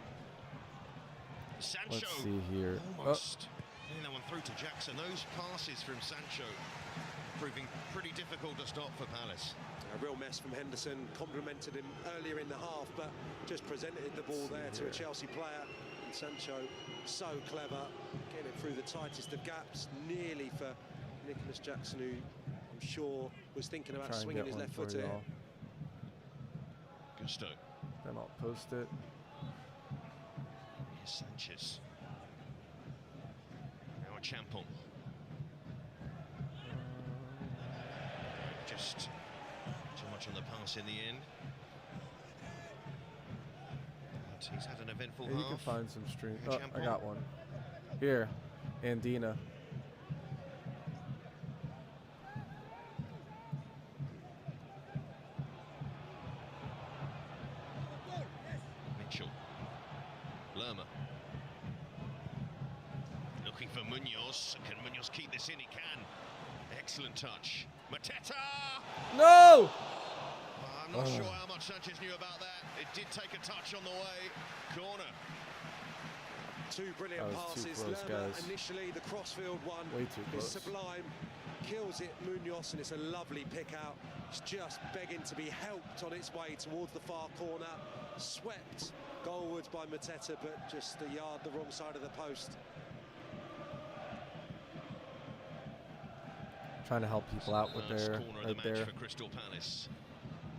Sancho. Let's see here. Almost getting that one through to Jackson. Those passes from Sancho proving pretty difficult to stop for Palace. A real mess from Henderson. Complimented him earlier in the half, but just presented the ball there to a Chelsea player. And Sancho, so clever, getting it through the tightest of gaps, nearly for Nicholas Jackson, who I'm sure was thinking about Try and swinging get his one left for foot here. y'all. Gusto. Then I'll post it. Here's Sanchez. Now a Champon. Just too much on the pass in the end. But he's had an eventful Yeah, you half. can find some stream. And Oh, I Champon. got one. Here, Andina. Mitchell. Lerma. Looking for Munoz. Can Munoz keep this in? He can. Excellent touch. Mateta! No! I'm not sure how much Sanchez knew about that. It did take a touch on the way. Corner. Two brilliant That was too passes. close, Lerma guys. initially, the crossfield one Way too is close. sublime. Kills it, Munoz, and it's a lovely pick out. It's just begging to be helped on its way towards the far corner. Swept goalwards by Mateta, but just a yard the wrong side of the post. Trying to help people out with First their corner of the right match there. for Crystal Palace.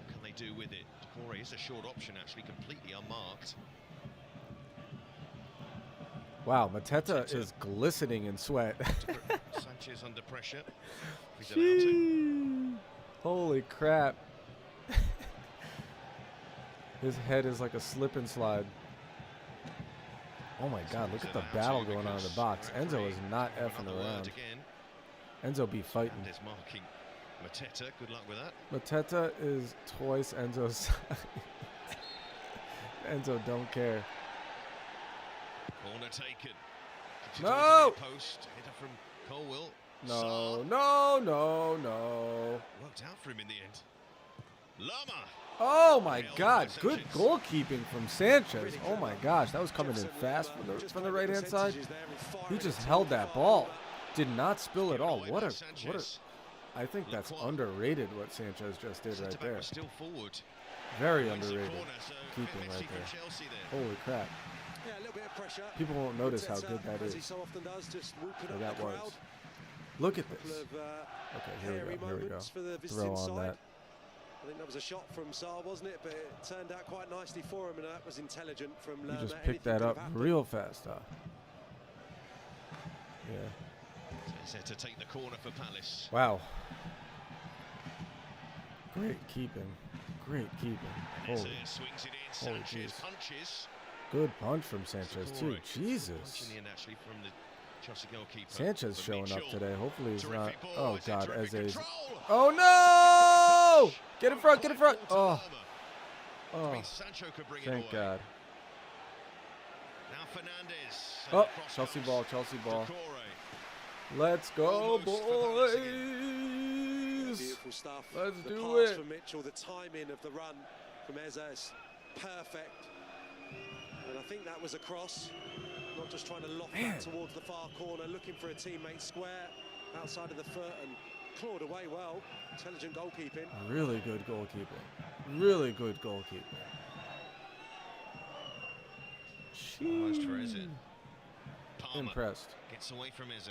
What can they do with it? Decore is a short option, actually, completely unmarked. Wow, Mateta is glistening in sweat. Sanchez under pressure. He's allowed to. Jeez. Holy crap. His head is like a slip and slide. Oh my god, look at the battle going on in the box. Enzo is not effing around. Again. Enzo be fighting. And is marking Mateta. Good luck with that. Mateta is twice Enzo's size. Enzo don't care. Corner taken. No! Post. Header from Colwill. No, no, no, no. Worked out for him in the end. Lama. Oh my god, good goalkeeping from Sanchez. Oh my gosh, that was coming in fast from the right hand side. He just held that ball. Did not spill at all. What a I think that's underrated what Sanchez just did right there. Still forward. Very underrated keeping right there. Holy crap. Yeah, a little bit of pressure. People won't notice how good that as he is. so often does, just whooping So up that the was. crowd. Look at this. Couple of, Okay, here we hairy go. Here we go. moments for the Throw visiting on side. that. I think that was a shot from Saar, wasn't it? But it turned out quite nicely for him, and that was intelligent from You Lerma. just picked that up real fast, huh? Yeah. Set to take the corner for Palace. Wow. Great keeping. Great keeping. Holy, swings it in. holy Sanchez jeez. punches. Good punch from Sanchez too. Punch Jesus. in the end, actually, from the Chelsea goalkeeper. Sanchez But showing up Mitchell, today. Hopefully he's not. terrific ball. Oh It's a God, terrific Eze's. control. Oh no! Get in front. Get in front. Oh. Oh. Sancho could bring it Thank away. God. Now Fernandez. Oh, Across Chelsea comes ball. Chelsea ball. Decore. Let's go, Almost for Palace boys. Beautiful stuff. Let's the do pass it. from Mitchell, the timing of the run from Eze is perfect. And I think that was a cross. Not just trying to loft that towards the far corner, looking for a teammate square outside of the foot and clawed away well. Intelligent goalkeeping. Really good goalkeeping. Really good goalkeeping. Almost for Eze. Palmer Impressed. gets away from Eze.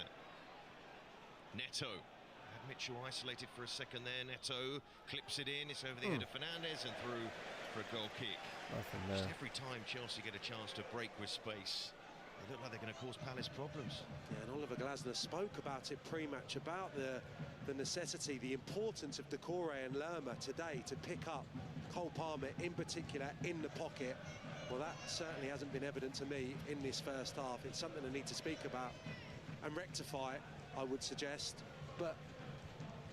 Neto. Had Mitchell isolated for a second there. Neto clips it in. It's over the head of Fernandez and through for a goal kick. Nothing Just there. every time Chelsea get a chance to break with space, they look like they're going to cause Palace problems. Yeah, and Oliver Glasner spoke about it pre-match, about the necessity, the importance of Decore and Lerma today to pick up Cole Palmer in particular in the pocket. Well, that certainly hasn't been evident to me in this first half. It's something I need to speak about and rectify, I would suggest. But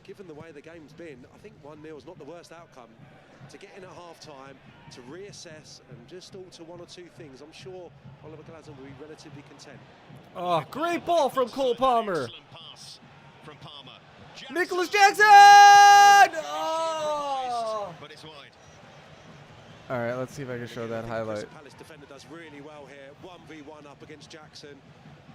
given the way the game's been, I think 1-0 is not the worst outcome. To get in at half-time, to reassess and just alter one or two things, I'm sure Oliver Glasner will be relatively content. Oh, great ball from Cole Palmer. Excellent pass from Palmer. Nicholas Jackson! Oh! But it's wide. All right, let's see if I can show that highlight. Palace defender does really well here. 1v1 up against Jackson.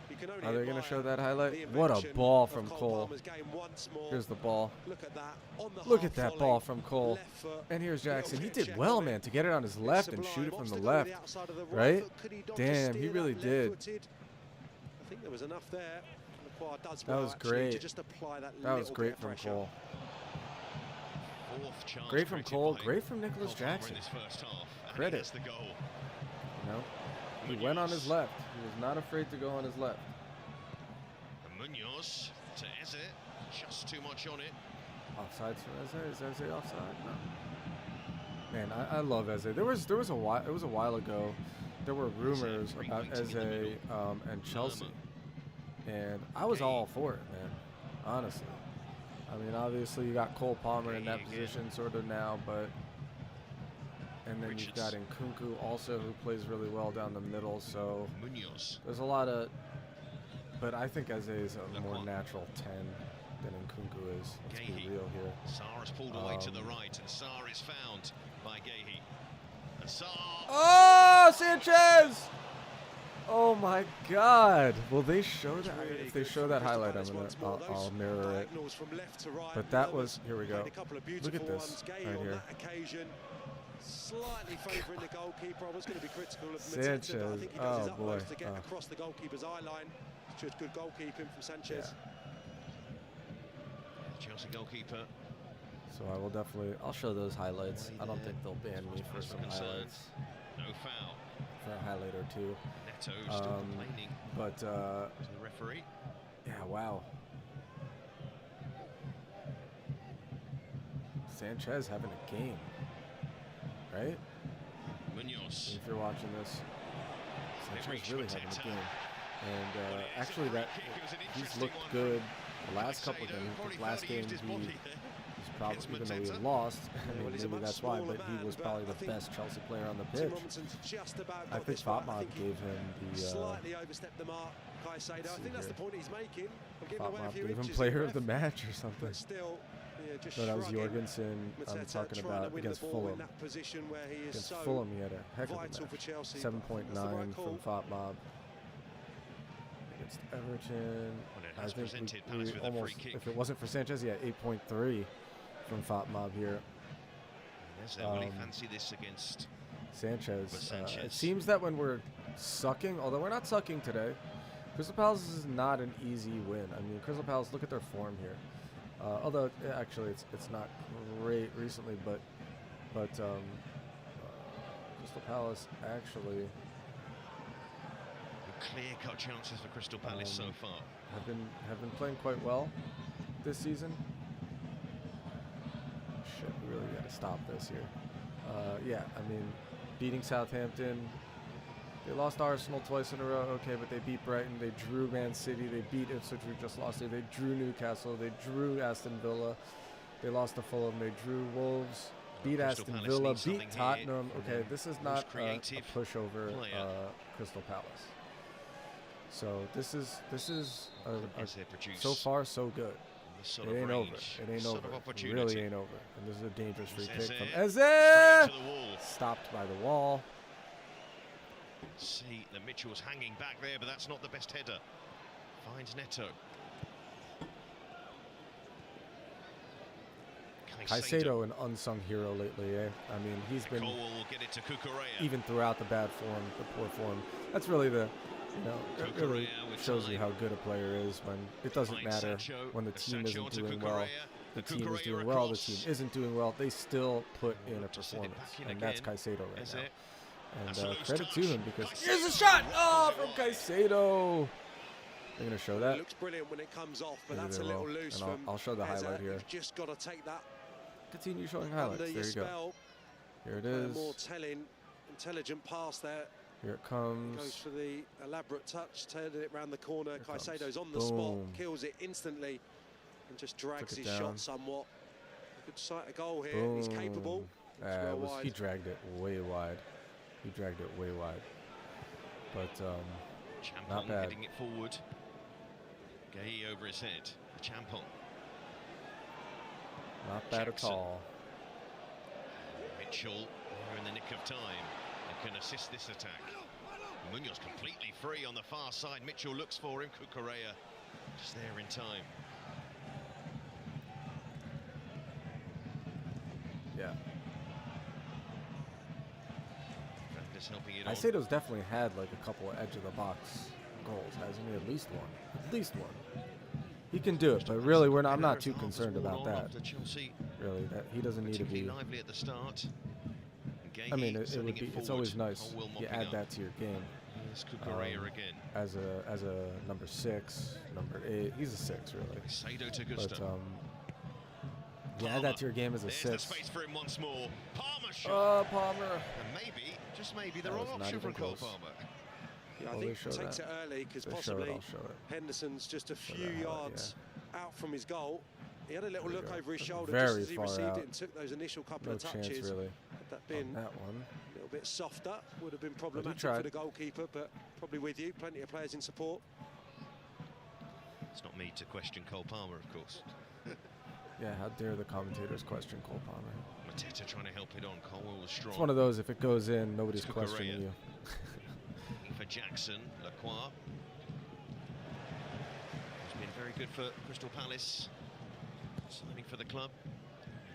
You can only Are they going to admire show that the highlight? What a invention ball of from Cole Cole. Palmer's game once more. Here's the ball. Look at that. On the Look half at that volley, ball from Cole. left foot, And here's Jackson. He little did check well, on man, it. to get it on his It's left and sublime. shoot it from Wants the to go to left. outside of the Right? foot. Could he not just Damn, steer he that really did. left-footed? I think there was enough there. McQuarrie does That well, was actually, great. to just apply that That was little great bit of from pressure. Cole. Fourth chance Great from created Cole. by Great from Nicholas Cole Palmer Jackson. in this first half, and Credit. he gets the goal. You know, he went on his left. He was not afraid to go on his left. And Munoz to Eze, just too much on it. Offside for Eze? Is Eze offside? No. Man, I love Eze. There was a while. It was a while ago. There were rumors about Eze and Chelsea, and I was all for it, man. Honestly. I mean, obviously you got Cole Palmer in that position sort of now, but and then you've got Nkunku also who plays really well down the middle. So Munoz. there's a lot of, but I think Eze is a more natural 10 than Nkunku is. Let's be real here. Sarr is pulled away to the right, and Sarr is found by Gahey. And Sarr. Oh, Sanchez! Oh my God! Will they show that? If they show that highlight, I'll mirror it. But that was, here we go. Look at this right here. Slightly favouring the goalkeeper. I was going to be critical of Mateta, but I think he does his utmost to get across the goalkeeper's eye line. Just good goalkeeping from Sanchez. Chelsea goalkeeper. So I will definitely, I'll show those highlights. I don't think they'll ban me for some highlights. No foul. For a highlight or two. Neto still complaining. But to the referee. Yeah, wow. Sanchez having a game, right? Munoz. If you're watching this, Sanchez really having a game. And actually, he's looked good the last couple of games. His last game, he's probably, even though he lost, I mean, maybe that's why, but he was probably the best Chelsea player on the pitch. I think Fatma gave him the. Slightly overstepped the mark, Caicedo. I think that's the point he's making. Fatma gave him player of the match or something. But still, just no, that was shrugging. Jorgensen. I'm talking about against Fulham. Against Fulham, he had a heck of a match. 7.9 from Fatma. Against Everton, I think we almost, if it wasn't for Sanchez, yeah, 8.3 from Fatma here. Really fancy this against Sanchez. It seems that when we're sucking, although we're not sucking today, Crystal Palace is not an easy win. I mean, Crystal Palace, look at their form here. Although actually it's not great recently, but Crystal Palace actually clear-cut chances for Crystal Palace so far. Have been playing quite well this season. Shit, we really got to stop this here. Yeah, I mean, beating Southampton. They lost Arsenal twice in a row, okay, but they beat Brighton. They drew Man City. They beat Ipswich, we just lost it. They drew Newcastle. They drew Aston Villa. They lost to Fulham. They drew Wolves. Beat Aston Villa. Beat Tottenham. Okay, this is not a pushover Crystal Palace. So this is so far so good. It ain't over. It ain't over. It really ain't over. And this is a dangerous free kick from Eze. Stopped by the wall. See that Mitchell's hanging back there, but that's not the best header. Finds Neto. Caicedo, an unsung hero lately, eh? I mean, he's been, Cole will get it to Cucurella. even throughout the bad form, the poor form. That's really the, you know, it really shows you how good a player is when it doesn't matter when the team isn't doing well. The team is doing well, the team isn't doing well. They still put in a performance, and that's Caicedo right now. And credit to him because here's a shot! Oh, from Caicedo! They're going to show that. It looks brilliant when it comes off, but Maybe that's a they little will. loose And from I'll show the Eze. highlight here. You've just got to take that Continue showing highlights. under There your you go. spell. Here it A is. more telling, intelligent pass there. Here it Goes comes. for the elaborate touch, turning it round the corner. Here it Caicedo's comes. on the spot, Boom. kills it instantly, and just drags Took it his down. shot somewhat. A good sight of goal here. Boom. He's capable. It's well He wide. dragged it way wide. He dragged it way wide. But not Champong bad. heading it forward. Gay over his head. Champong. Not bad at all. Mitchell, they're in the nick of time and can assist this attack. Munoz completely free on the far side. Mitchell looks for him. Cucurella just there in time. Yeah. Fernandez helping it on. Caicedo's definitely had like a couple of edge of the box goals, hasn't he? At least one. At least one. He can do it, but really, I'm not too concerned about that. Really, that he doesn't need to be. Lively at the start. I mean, it would be. It's always nice. You add that to your game. Here's Cucurella again. As a number 6, number 8. He's a 6, really. Caicedo to But Gusto. you add that to your game as a There's 6. the space for him once more. Palmer shot. Palmer. And maybe, just maybe, the That wrong was not option for even Cole close. Palmer. Yeah, I Will think they show he takes that? it early because They show it, possibly I'll show it. Henderson's just a Show few that highlight, yards out from his goal. He had a little There you look go. over his shoulder Very just as he far received out. it and took those initial couple No of touches. chance, really. Had that On been that one. a little bit softer, would have been problematic tried. for the goalkeeper, but probably with you. Plenty of players in support. It's not me to question Cole Palmer, of course. Yeah, how dare the commentators question Cole Palmer? Mateta trying to help it on. Colwell was strong. It's one of those, if it goes in, nobody's Cucurella. questioning you. For Jackson, Lacroix. He's been very good for Crystal Palace. Signing for the club.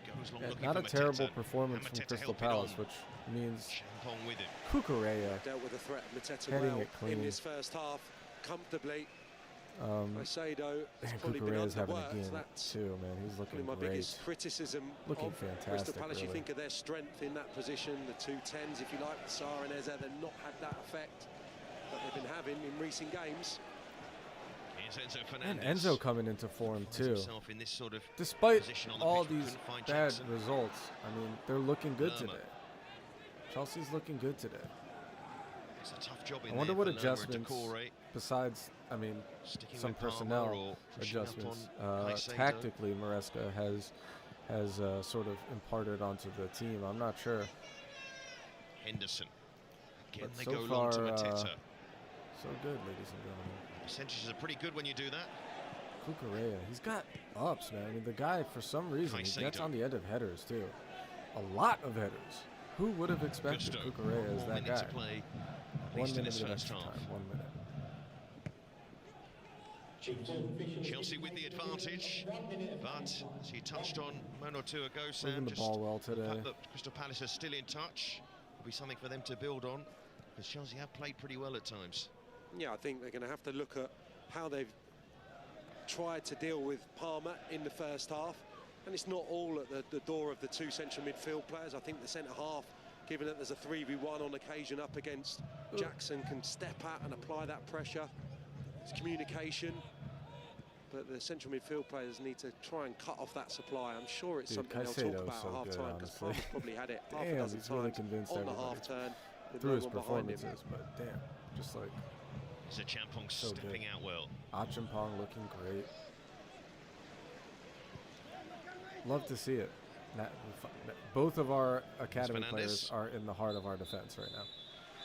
Goes long looking Not for a terrible Mateta. performance And from Mateta Crystal help it Palace, on. which means Champong with it. Cucurella Dealt with the threat of Mateta heading well it clean. in this first half, comfortably. Um, Caicedo has and probably been Cucurella's having a underworked. game That's too, man. He's looking probably my great. biggest criticism Looking of Crystal fantastic, Palace. You really. think of their strength in that position, the 210s, if you like, Sarr and Eze. They've not had that effect that they've been having in recent games. Here's Enzo And Fernandez. Enzo coming into form Finds too. himself in this sort of Despite position on the all pitch, but these couldn't find bad Jackson. results, I mean, they're looking good Lerma. today. Chelsea's looking good today. It's a tough job in I wonder there what for Lerma and adjustments, Decore. besides, I mean, Sticking some with Palmer personnel or pushing up adjustments, on Caicedo. tactically Maresca has sort of imparted onto the team. I'm not sure. Henderson. Again, But they so go long to far, Mateta. So good, ladies and gentlemen. Percentages are pretty good when you do that. Cucurella, he's got ups, man. I mean, the guy, for some reason, he gets Caicedo. on the end of headers, too. A lot of headers. Who would have expected Gusto. Cucurella as One that minute guy? to play, at 1 least in minute this of first extra half. time. 1 minute. Chelsea with the advantage, but as you touched on a moment or two ago, Sam, Moving the just ball well the today. fact that Crystal Palace are still in touch will be something for them to build on, because Chelsea have played pretty well at times. Yeah, I think they're going to have to look at how they've tried to deal with Palmer in the first half. And it's not all at the door of the two central midfield players. I think the centre-half, given that there's a 3v1 on occasion up against Jackson, can step out and apply that pressure. It's communication. But the central midfield players need to try and cut off that supply. I'm sure it's Dude, something they'll Caicedo's talk about so at good, half-time, because honestly. Palmer's probably had it half a Damn, dozen he's really times convinced on the everybody. half-turn with Through no his one behind him. performances, but damn, just like It's a Champong so stepping good. out well. Achampong looking great. Love to see it. Both of our academy players Fernandez. are in the heart of our defense right now.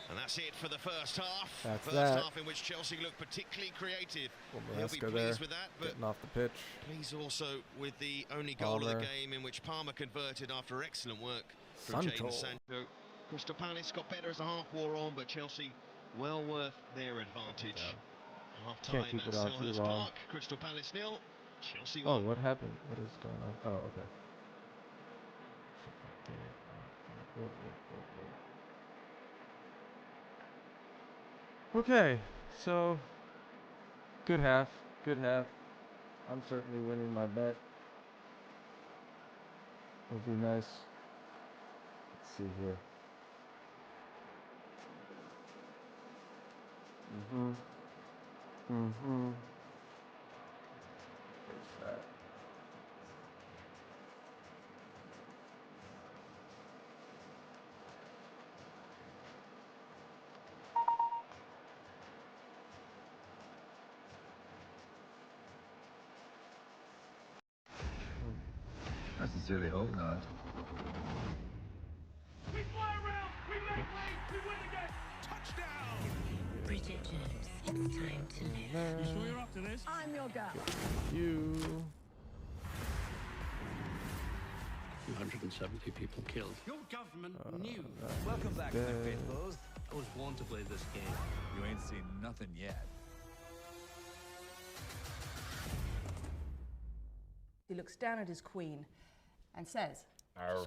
And that's it for the first half. That's first that. half in which Chelsea looked particularly creative. Well, He'll be Maresca pleased there, with that, but getting off the pitch. pleased also with the only goal of Palmer. the game, in which Palmer converted after excellent work from Sancho. Jadon Sancho. Crystal Palace got better as the half wore on, but Chelsea well worth their advantage. Can't Half-time keep at it on too Selhurst long. Park. Crystal Palace 0, Chelsea Oh, 1. what happened? What is going on? Oh, okay. Okay, so good half, good half. I'm certainly winning my bet. It'll be nice. Let's see here. Where's that? I sincerely hope not. We fly around, we make waves, we win the game. Touchdown! Bridget Jones, it's time to live. You sure you're up to this? I'm your girl. You. 270 people killed. Your government knew. Welcome back, my faithfuls. I was born to play this game. You ain't seen nothing yet. He looks down at his queen and says,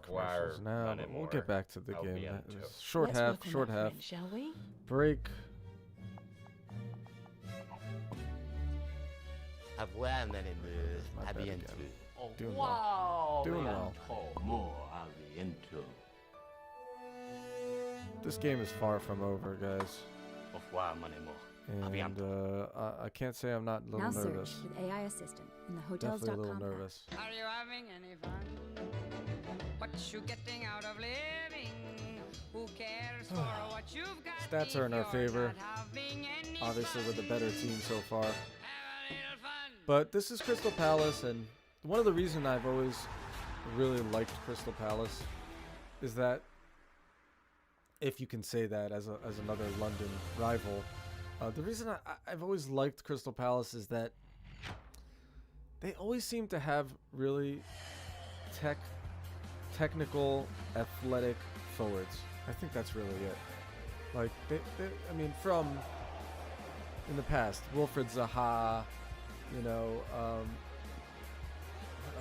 Commercials now, but we'll get back to the game. That was short Let's half, work on short that, half. friend, shall we? Break. À revoir, mon amour. My À bad again. bientôt. Doing well. Doing well. À bientôt. This game is far from over, guys. Au revoir, mon amour. And I can't say I'm not a little Now nervous. search with AI assistant in the Definitely a little hotels.com app. nervous. Are you having any fun? What you getting out of living? Who cares for what you've got? Stats are in our favor. Obviously, we're the better team so far. But this is Crystal Palace, and one of the reasons I've always really liked Crystal Palace is that, if you can say that as another London rival, the reason I've always liked Crystal Palace is that they always seem to have really technical, athletic forwards. I think that's really it. Like, I mean, from in the past, Wilfred Zaha, you know,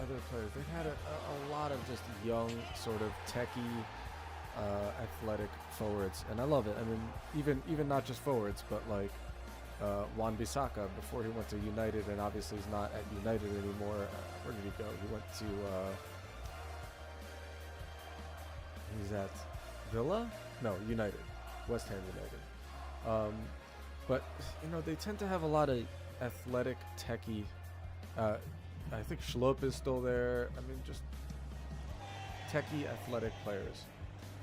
other players. They've had a lot of just young, sort of techie, athletic forwards, and I love it. I mean, even not just forwards, but like Wan-Bissaka before he went to United, and obviously he's not at United anymore. Where did he go? He went to he's at Villa? No, United, West Ham United. But you know, they tend to have a lot of athletic, techie. I think Schlupp is still there. I mean, just techie, athletic players.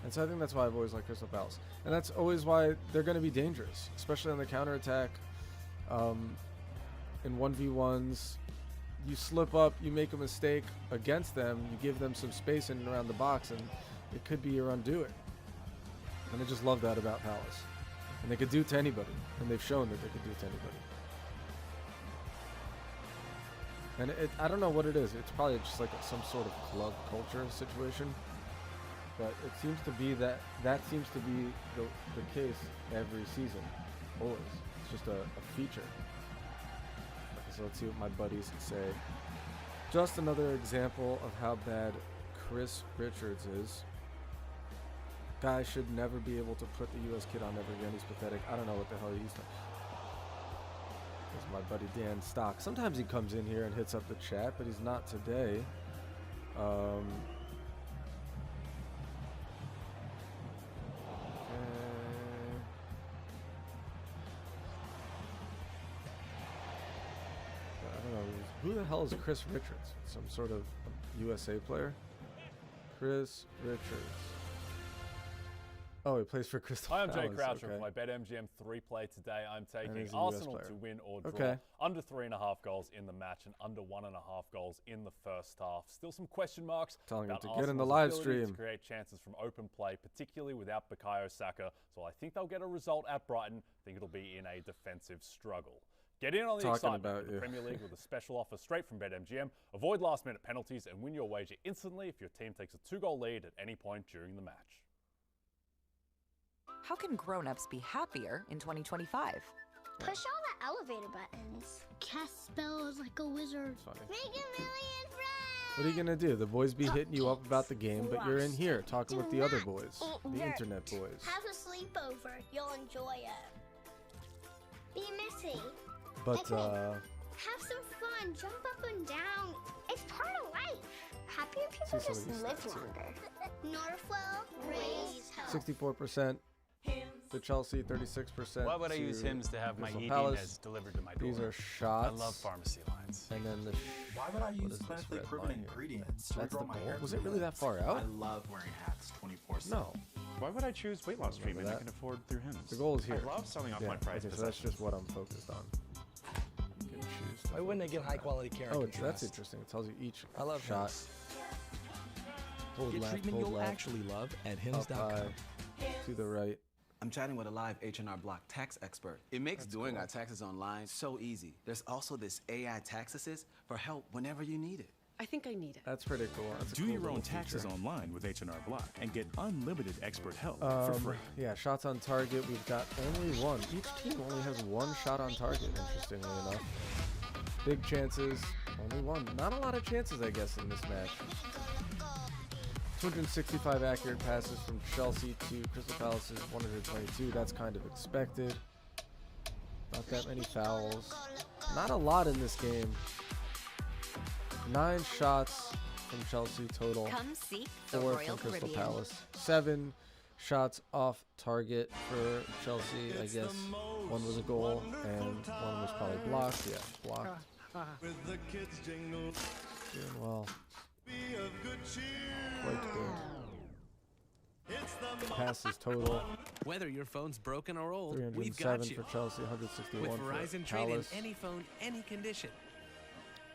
And so I think that's why I've always liked Crystal Palace. And that's always why they're going to be dangerous, especially on the counterattack. In 1v1s, you slip up, you make a mistake against them, you give them some space in and around the box, and it could be your undoing. And I just love that about Palace. And they could do it to anybody. And they've shown that they could do it to anybody. And I don't know what it is. It's probably just like some sort of club culture situation. But it seems to be that seems to be the case every season. Always. It's just a feature. Okay, so let's see what my buddies say. Just another example of how bad Chris Richards is. Guy should never be able to put the U.S. kid on ever again. He's pathetic. I don't know what the hell he's talking. This is my buddy Dan Stock. Sometimes he comes in here and hits up the chat, but he's not today. I don't know. Who the hell is Chris Richards? Some sort of USA player? Chris Richards. Oh, he plays for Crystal Hi, I'm Palace. Jay Croucher. Okay. For my BetMGM 3 play today, I'm taking he's a US Arsenal player. to win or draw. Okay. Under 3.5 goals in the match and under 1.5 goals in the first half. Still some question marks. Telling him about to get in the Arsenal's live ability stream. to create chances from open play, particularly without Bukayo Saka. So I think they'll get a result at Brighton. I think it'll be in a defensive struggle. Get in on the Talking excitement about of the you. Premier League with a special offer straight from BetMGM. Avoid last-minute penalties and win your wager instantly if your team takes a 2-goal lead at any point during the match. How can grown-ups be happier in 2025? Push all the elevator buttons. Cast spells like a wizard. Make a million friends! What are you gonna do? The boys be hitting you up about the game, but you're in here talking with the other boys, the internet boys. Have a sleepover. You'll enjoy it. Be messy. But, have some fun. Jump up and down. It's part of life. Happier people just live longer. Northwell, raise hope. 64% to Chelsea, 36%. Why would I use hymns to have my eating as delivered to my door? These are shots. I love pharmacy lines. And then the Why would I use clinically proven ingredients to That's the regrow my bowl? hair? Was it really that far out? I love wearing hats 24/7. No. Why would I choose weight loss treatment I can afford through Hims? The goal is here. I love selling off Yeah, my prized okay, so that's just what I'm focused on. You can choose Why wouldn't they get high quality care? Oh, that's interesting. It tells you each I love shot. Hold Get left, treatment hold you'll left, actually love at up hims.com. high, to the right. I'm chatting with a live H&R Block tax expert. It makes doing our taxes online so easy. There's also this AI tax assist for help whenever you need it. I think I need it. That's pretty cool. That's a Do cool your own little taxes feature. online with H&R Block and get unlimited expert help for free. Yeah, shots on target. We've got only one. Each team only has one shot on target, interestingly enough. Big chances, only one. Not a lot of chances, I guess, in this match. 265 accurate passes from Chelsea to Crystal Palace's 122. That's kind of expected. Not that many fouls. Not a lot in this game. 9 shots from Chelsea total. Come seek the 4 Royal from Crystal Caribbean. Palace. 7 shots off target for Chelsea, I guess. 1 was a goal and 1 was probably blocked. Yeah, blocked. Doing well. Quite good. Passes total. Whether your phone's broken or old, we've 307 got you. for Chelsea, 161 With for Verizon trade-in Palace. any phone, any condition.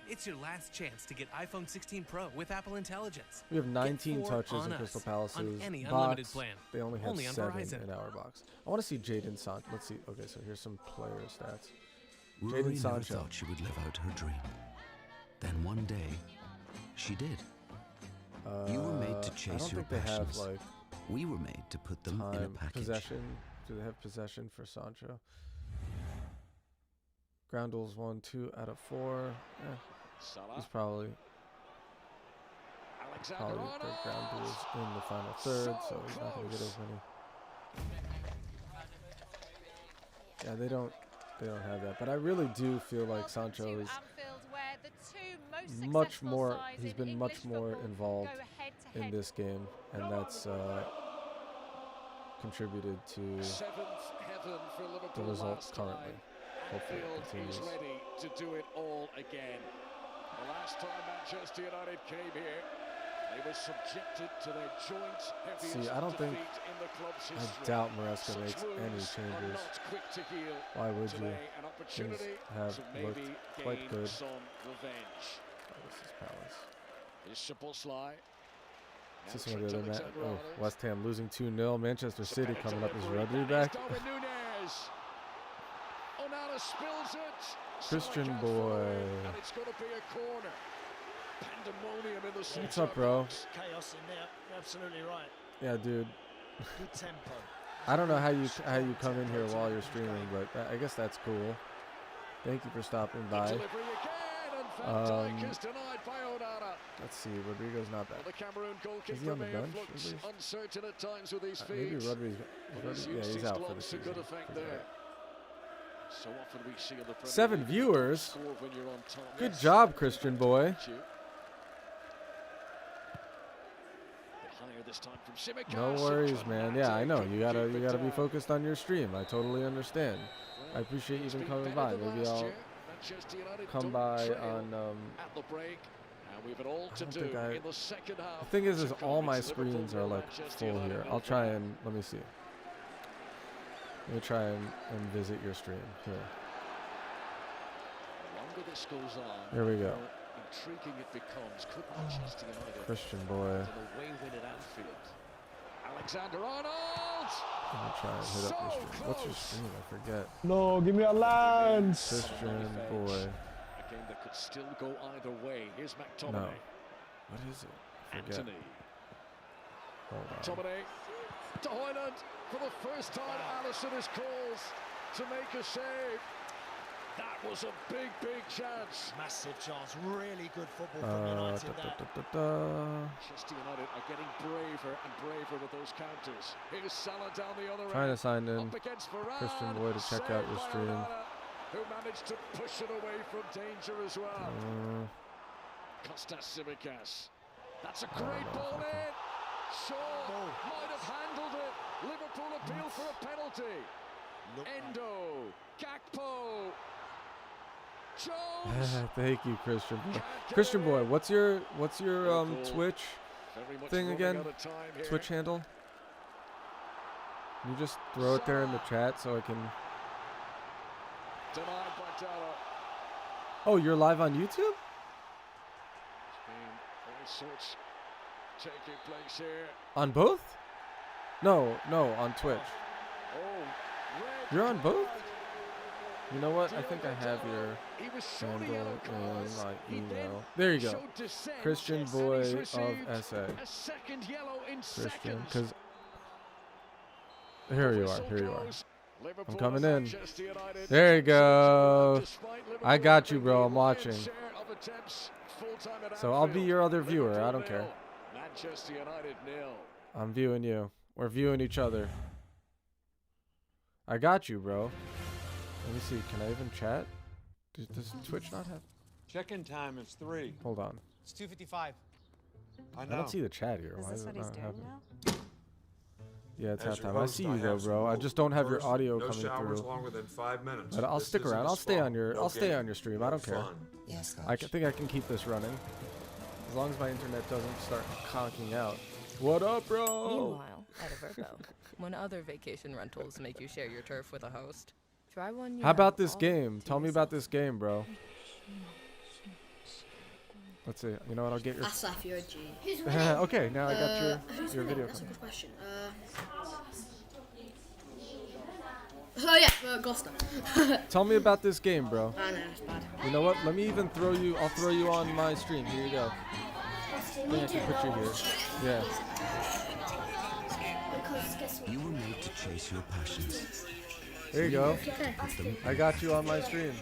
It's your last chance to get iPhone 16 Pro with Apple Intelligence. We have 19 Get 4 touches on in us Crystal on Palace's any unlimited box. plan. They only have Only on 7 Verizon. in our box. I want to see Jadon Sancho. Let's see. Okay, so here's some player stats. Rory Jadon never Sancho. thought she would live out her dream. Then one day, she did. You were made to I chase don't your think they have passions. like We were made to put them in a time, package. possession. Do they have possession for Sancho? Ground duels 1, 2 out of 4. He's probably the ground duels in the final third, so he's not going to get as many. Yeah, they don't have that, but I really do feel like Sancho is much more. He's been much more involved in this game, and that's contributed to the results currently. Hopefully, it continues. ready to do it all again. The last time Manchester United came here, they were subjected to their joint heaviest See, I don't think. defeat in the club's history. I doubt Maresca makes Such any wounds are changes. not quick to heal. Why would you? Today, an Things opportunity have to looked maybe quite gain good. some revenge. This is Palace. Here's Szoboszlai. See some of the other West Ham losing 2-0. Manchester City coming up. Is Rodri back? Darwin Núñez. Onana spills it. Christian Strike out boy. forward, and it's going to be a corner. Pandemonium in the What's up, bro? Chaos in there. You're absolutely right. Yeah, dude. Good tempo. I don't know how you come in here while you're streaming, but I guess that's cool. Thank you for stopping by. Delivery again, and Van Dijk is denied by Onana. Let's see. Rodrigo's not back. The Cameroon Is he goalkeeper on the may have bench? looked uncertain at times with his feet. Maybe Rodri's. But he's Yeah, used he's his out for the gloves to season. good effect He's there. out. So often we see in the Premier 7 League, viewers. score when you're on top. Good Yes, job, Christian boy. bit higher this time from Tsimikas. No worries, man. Yeah, I know. You gotta be focused on your stream. I totally understand. I appreciate you even coming by. Maybe I'll come by on. At the break, and we've it all to don't do think I- in the second half. The thing is to all my convince Liverpool screens are that like Manchester full United here. will I'll try play. and let me see. Let me try and visit your stream here. The longer this goes on, Here we go. the more intriguing it becomes. Could Manchester United Christian boy. get an away win at Anfield? Alexander-Arnold! Let me try and hit up your stream. What's your stream? I forget. No, give me a lance. Christian boy. A game that could still go either way. Here's McTominay. No. What is it? I forget. Anthony. Hold on. McTominay. to Hoyland. For the first time, Allison is called to make a save. That was a big, big chance. Massive chance. Really good football from United there. Manchester United are getting braver and braver with those counters. Here's Salah down the other Trying end. to sign in Up against Varane. Christian Boy to check out your Saved by stream. Onana, who managed to push it away from danger as well. Kostas Tsimikas. That's a great ball in. Shaw might have handled it. Liverpool appeal for a penalty. Endo, Gakpo, Jones. Thank you, Christian Boy. Christian Boy, what's your Twitch thing again? Twitch handle? Can you just throw it there in the chat so I can? Denied by Dalla. Oh, you're live on YouTube? All sorts taking place here. On both? No, on Twitch. You're on both? You know what? I think I have your handle in my email. There you go. Christian Boy of SA. Christian, because here you are. I'm coming in. There you go. I got you, bro. I'm watching. So I'll be your other viewer. I don't care. Manchester United 0. I'm viewing you. We're viewing each other. I got you, bro. Let me see. Can I even chat? Does Twitch not have? Check-in time is 3. Hold on. It's 2:55. I don't see the chat here. Why is it not happening? Yeah, it's As your halftime. I host, see I you though, have some bro. I just don't have your rules. audio No coming showers through. longer than 5 minutes. But I'll This stick isn't around. a I'll stay spa. on your. No I'll stay game. on your stream. I No don't care. fun. Yes, I think I can keep this running, as long as my internet doesn't start conking out. What up, bro? Meanwhile, at a Virgo, when other vacation rentals make you share your turf with a host, try one. How about this game? Tell me about this game, bro. Let's see. You know what? I'll get your. Asaf, you're a G. Okay, now I got your video. That's a good question. Oh yeah, Gloucester. Tell me about this game, bro. I know, it's bad. You know what? Let me even throw you. I'll throw you on my stream. Here you go. Then I can put you here. Yeah. You were made to chase your passions. There you go. I got you on my stream.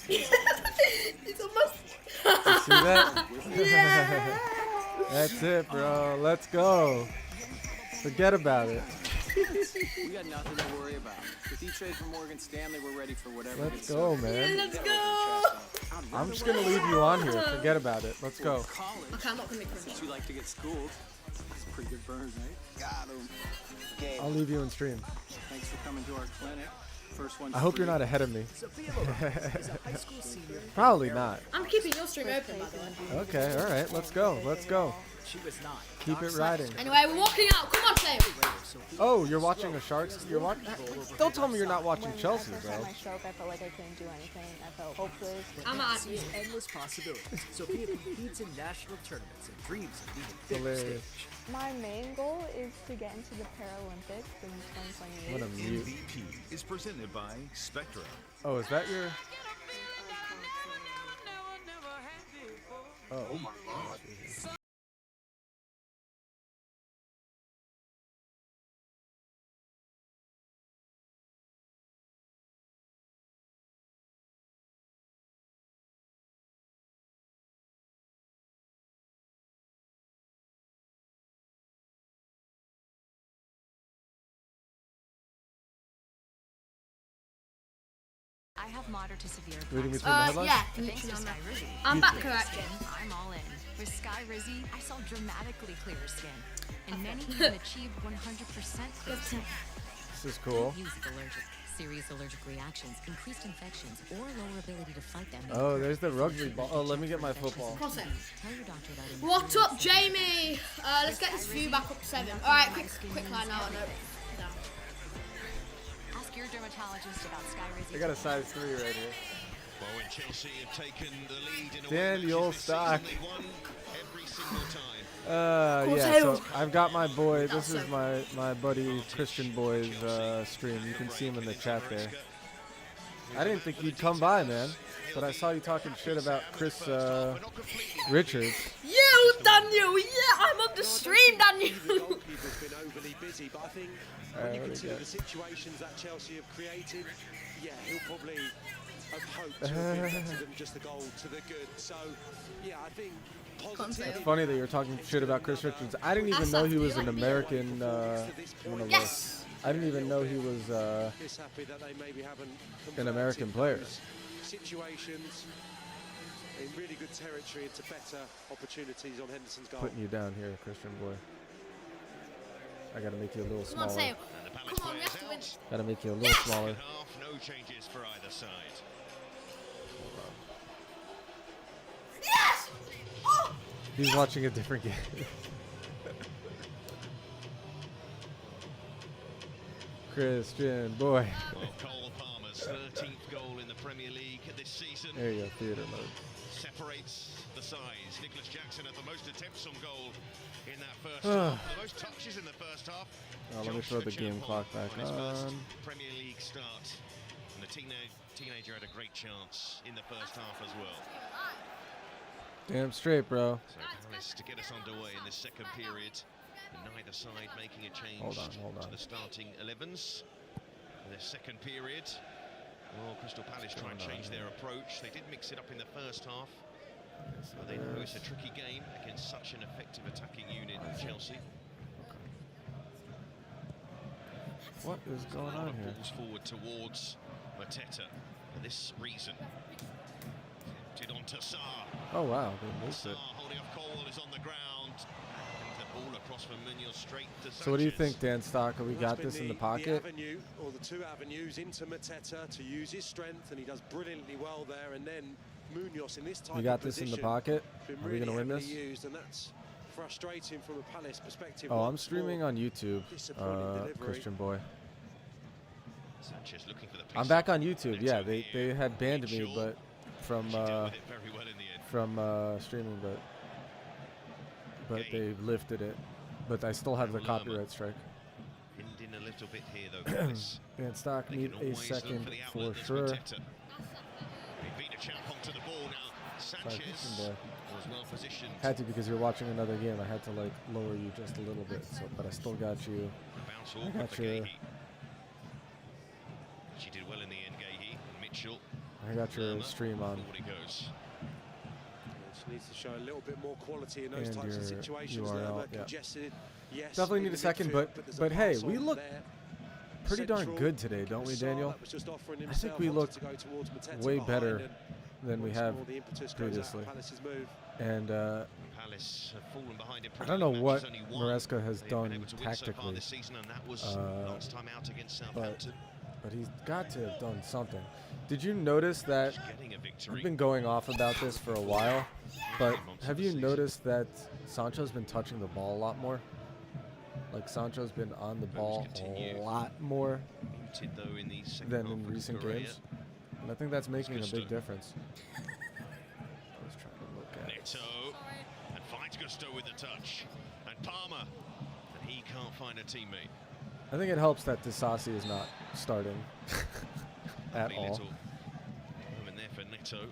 It's almost. You see that? Yeah. That's it, bro. Let's go. Forget about it. We got nothing to worry about. With E-Trade from Morgan Stanley, we're ready for whatever. Let's go, man. Let's go. I'm just gonna leave you on here. Forget about it. Let's go. Okay, I'm not gonna be cringy. Since you like to get schooled, it's a pretty good burn, right? Got him. Okay. I'll leave you in stream. Thanks for coming to our clinic. First one. I hope you're not ahead of me. Probably not. I'm keeping your stream open, by the way. Okay, all right. Let's go. Let's go. Keep it riding. Anyway, we're walking out. Come on, Taylor. Oh, you're watching a Sharks? You're watching? Don't tell me you're not watching Chelsea, bro. I felt like I couldn't do anything. I felt hopeless. I'm at you. Endless possibilities. Sophia competes in national tournaments and dreams of being a big Hilarious. stage. My main goal is to get into the Paralympics in 2028. What a mute. MVP is presented by Spectrum. Oh, is that your? Oh my God. I have moderate to severe. Reading between the headlines? Yeah, Thanks to literally on Sky that. Rizzy. I'm back correct. I'm all in. With Sky Rizzy, I saw dramatically clearer skin. And many even achieved 100% clear skin. This is cool. Music allergic, serious allergic reactions, increased infections, or lower ability to fight them. Oh, there's the rugby ball. Oh, let me get my football. Cross it. Tell your doctor that. What's up, Jamie? Let's get this view back up to 7. All right, quick line now. No. Ask your dermatologist about Sky Rizzy. I got a size 3 right here. Well, when Chelsea have taken the lead in a Daniel Stock. they won every single time. Yeah, so I've got my boy. This is my buddy Christian Boy's stream. You can see him in the chat there. I didn't think you'd come by, man, but I saw you talking shit about Chris Richards. Yeah, you, Daniel. Yeah, I'm on the stream, Daniel. The goalkeeper's been overly busy, but I think when you consider the situations that Chelsea have created, yeah, he'll probably have hoped to have been better than just the goal to the good. So, yeah, I think positivity. It's funny that you're talking shit about Chris Richards. I didn't even know he was an American. Yes. I didn't even know he was an American player. Situations in really good territory into better opportunities on Henderson's goal. Putting you down here, Christian boy. I gotta make you a little Come on, smaller. Sale. Come on, we have to win. Gotta make you a little smaller. No changes for either side. Yes! Oh! He's watching a different game. Christian boy. Well, Cole Palmer's 13th goal in the Premier League this season. There you go, theater mode. Separates the sides. Nicholas Jackson had the most attempts on goal in that first half. The most touches in the first half. Let me throw the game clock back his first on. Premier League start. And the teenager had a great chance in the first half as well. Damn straight, bro. So Palace to get us underway in this second period. And neither side making a change to the starting 11s. In the second period, well, Crystal Palace try and change their approach. They did mix it up in the first half. But they know it's a tricky game against such an effective attacking unit, Chelsea. What is going on here? Balls forward towards Mateta for this reason. Did on to Sarr. Oh wow, they missed it. Holding off Cole is on the ground. And the ball across from Munoz straight to Sanchez. So what do you think, Dan Stocker? We got this in the pocket? The avenue, or the two avenues into Mateta to use his strength, and he does brilliantly well there. And then Munoz in this type We got of this in the position, pocket. been Are we gonna really win this? heavily used, and that's frustrating from a Palace perspective. Oh, I'm Once streaming more, on YouTube, disappointing delivery. Christian boy. Sanchez looking for the I'm back on YouTube. Yeah, they had banned me, but from streaming, but they lifted it. But I still have the copyright strike. Pinned in a little bit here though. Palace. Dan Stock, need a second for sure. They beat a champ onto the ball now. Sanchez was well positioned. Had to because you're watching another game. I had to like lower you just a little bit, so but I still got you. I got you. She did well in the end, Gahey. Mitchell. I got your stream on. Just needs to show a little bit more quality in those types of situations. URL, yeah. Congested, yes, Definitely need a second, but hey, we look pretty darn Central. good today, don't we, Daniel? That was just offering I think himself, we wanted look to go towards Mateta way behind, better and than we once have more the impetus goes out previously. of Palace's move. And Palace have fallen behind in I don't know match. what There's only one Maresca has they've been done able to win so far tactically, this season, and that was last time out against Southampton. but he's got to have done something. Did you notice that? I've been going off about this for a while, but have you noticed that Sancho's been touching the ball a lot more? Like Sancho's been on the ball a lot more than in recent games, and I think that's making a big difference. I was trying to look at Neto and finds Gusto with the touch, and Palmer, and he can't find a teammate. I think it helps that Disasi is not starting at all. Little moment there for Neto.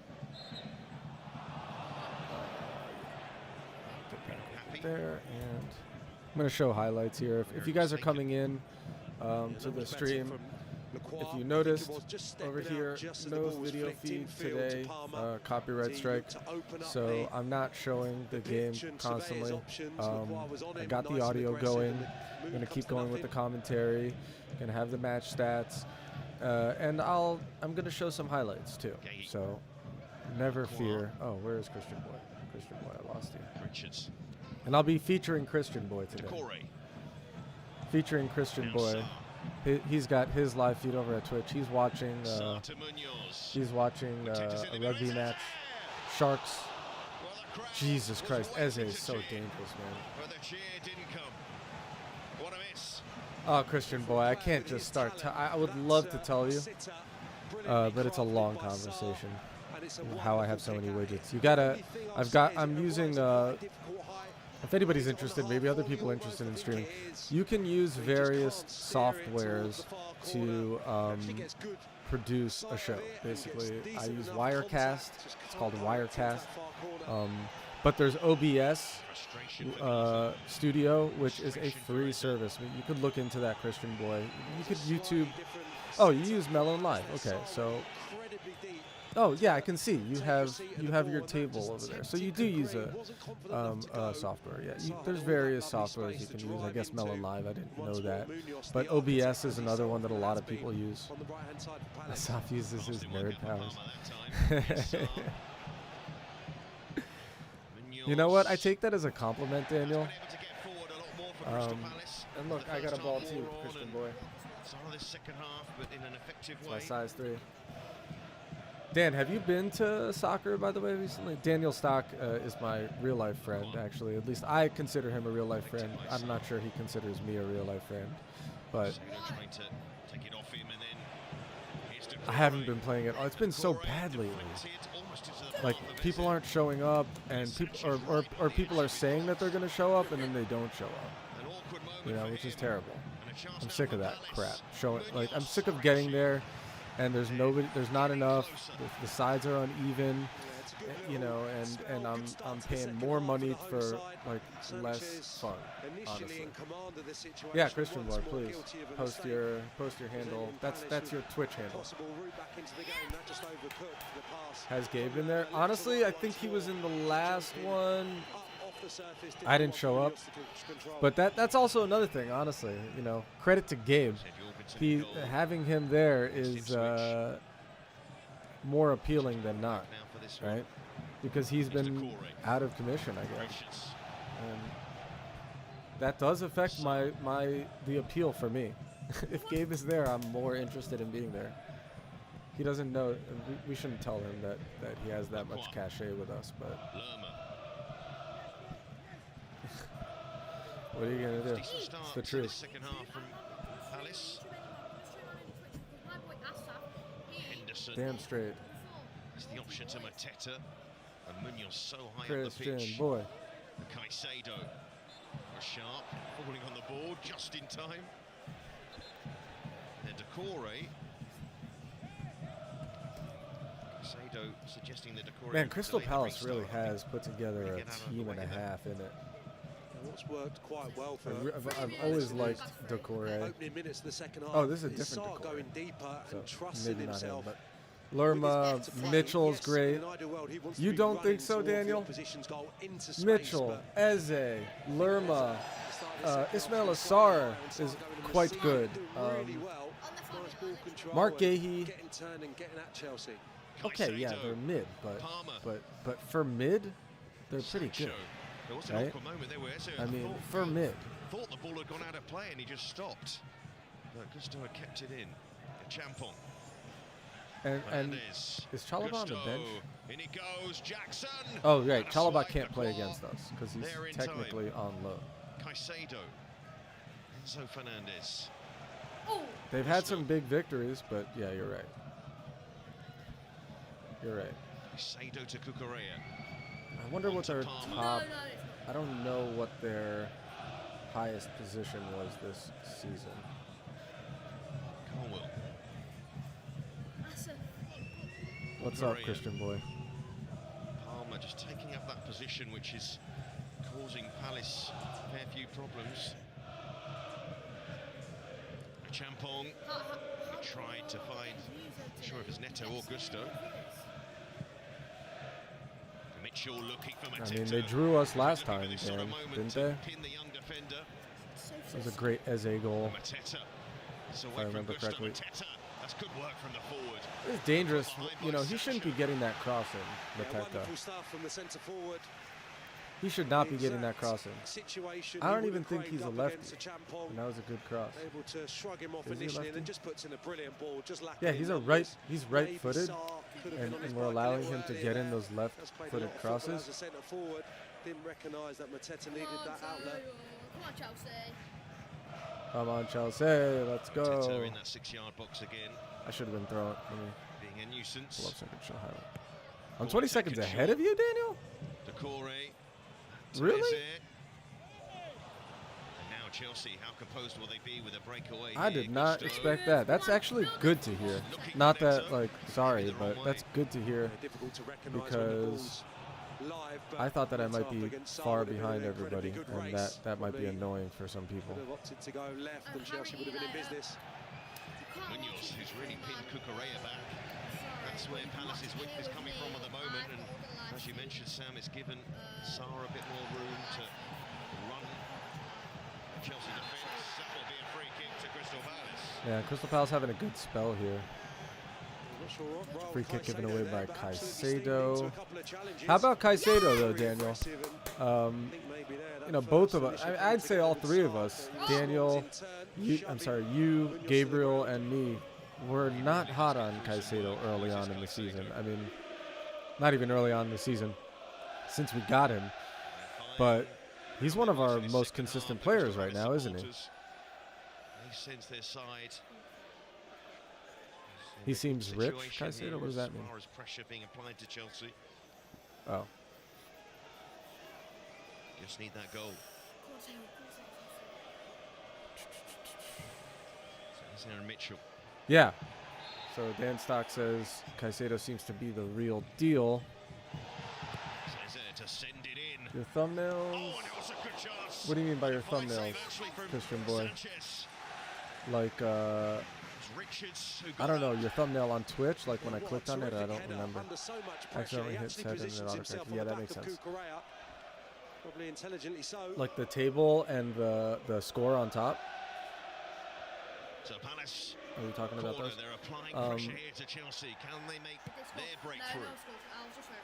There, and I'm going to show highlights here. If you guys are coming in to the stream, if you noticed over here, no video feed today, copyright strike, so I'm not showing the game constantly. I got the audio going. I'm going to keep going with the commentary. Going to have the match stats, and I'm going to show some highlights too. So never fear. Oh, where is Christian Boy? Christian Boy, I lost you. Richards. And I'll be featuring Christian Boy today. Featuring Christian Boy. He's got his live feed over at Twitch. He's watching a rugby match. Sharks. Jesus Christ, Eze is so dangerous, man. Oh, Christian Boy, I can't just start. I would love to tell you, but it's a long conversation. How I have so many widgets. You gotta. I'm using. If anybody's interested, maybe other people are interested in streaming, you can use various softwares to produce a show. Basically, I use Wirecast. It's called Wirecast. But there's OBS Studio, which is a free service. I mean, you could look into that, Christian boy. You could YouTube. Oh, you use Melon Live. Okay, so. Oh yeah, I can see you have your table over there. So you do use a software. Yeah, there's various softwares you can use. I guess Melon Live. I didn't know that, but OBS is another one that a lot of people use. Asaf uses his nerd powers. You know what? I take that as a compliment, Daniel. And look, I got a ball too, Christian boy. It's my size 3. Dan, have you been to soccer, by the way, recently? Daniel Stock is my real-life friend, actually. At least I consider him a real-life friend. I'm not sure he considers me a real-life friend. But I haven't been playing it. Oh, it's been so bad lately. Like, people aren't showing up, and people or people are saying that they're going to show up, and then they don't show up. You know, which is terrible. I'm sick of that crap. I'm sick of getting there, and there's not enough. The sides are uneven, you know, and I'm paying more money for like less fun, honestly. Yeah, Christian boy, please post your handle. That's your Twitch handle. Has Gabe been there? Honestly, I think he was in the last one. I didn't show up, but that's also another thing. Honestly, you know, credit to Gabe. Having him there is more appealing than not, right? Because he's been out of commission, I guess, and that does affect the appeal for me. If Gabe is there, I'm more interested in being there. He doesn't know. We shouldn't tell him that he has that much cachet with us, but. What are you gonna do? It's the truth. Second half from Palace. Henderson. Damn straight. It's the option to Mateta. And Munoz so high Christian, up the pitch. Boy. And Caicedo. Sharp falling on the board just in time. And Decore. Caicedo suggesting that Decore. Man, Crystal Palace really has put together a team and a half in it. What's worked quite well for I've always liked Decore. Opening minutes of the second half. Oh, this is a different Decore. Going deeper so and trusting himself. But Lerma, Mitchell's great. You don't think so, Daniel? Mitchell, Eze, Lerma, Ismail Assar is quite good. Mark Gahey. Okay, yeah, they're mid, but for mid, they're pretty good. There was an right? awkward moment there where I mean, for mid. Thought the ball had gone out of play and he just stopped. But Gusto had kept it in. Champong. And is Chalobah on the bench? In he goes, Jackson. Oh, right. Chalobah can't play against us because he's technically on low. Caicedo. Enzo Fernandez. They've had some big victories, but yeah, you're right. You're right. Caicedo to Cucurella. I wonder what their top. I don't know what their highest position was this season. Colwell. What's up, Christian boy? Palmer just taking up that position, which is causing Palace a fair few problems. Champong tried to find, I'm sure it was Neto or Gusto. Mitchell looking for Mateta. I mean, they drew us last time, Dan, didn't they? That was a great Eze goal, if I remember correctly. That's good work from the forward. It's dangerous. You know, he shouldn't be getting that crossing, Mateta. He should not be getting that crossing. I don't even think he's a lefty. And that was a good cross. Able to shrug him off initially and then just puts in a brilliant ball. Yeah, he's right-footed, and we're allowing him to get in those left-footed crosses. Didn't recognise that Mateta needed that outlet. Come on, Chelsea. Come on, Chelsea, let's go. Mateta in that 6-yard box again. I should have been throwing. Being a nuisance. Pull up second show highlight. I'm 20 seconds ahead of you, Daniel? Decore. Really? And now Chelsea, how composed will they be with a breakaway? I did not expect that. That's actually good to hear. Not that, like, sorry, but that's good to hear because live. But I thought that I might up be against far Sarri, behind an incredibly everybody, good and race. that might be Probably annoying for some people. Would have opted to go left, and Chelsea would have been in business. Munoz, who's really pinned Cucurella back. That's where Palace's width is coming from at the moment, and as you mentioned, Sam, it's given Sarr a bit more room to run. Chelsea defence, that will be a free kick to Crystal Palace. Yeah, Crystal Palace having a good spell here. Free kick given away by Caicedo. How about Caicedo though, Daniel? You know, both of us. I'd say all three of us. Daniel, you, Gabriel, and me. We're not hot on Caicedo early on in the season. I mean, not even early on in the season, since we got him. But he's one of our most consistent players right now, isn't he? They sense their side. He seems rich, Caicedo? What does that mean? As far as pressure being applied to Chelsea. Oh. Just need that goal. So Aaron Mitchell. Yeah. So Dan Stock says Caicedo seems to be the real deal. To send it in. Your thumbnails? What do you mean by your thumbnails, Christian boy? Like, I don't know, your thumbnail on Twitch, like when I clicked on it, I don't remember. Accidentally hit set and then autocorrect. Yeah, that makes sense. Probably intelligently so. Like the table and the score on top. So Palace. Are you talking about those? They're applying pressure here to Chelsea. Can they make their breakthrough?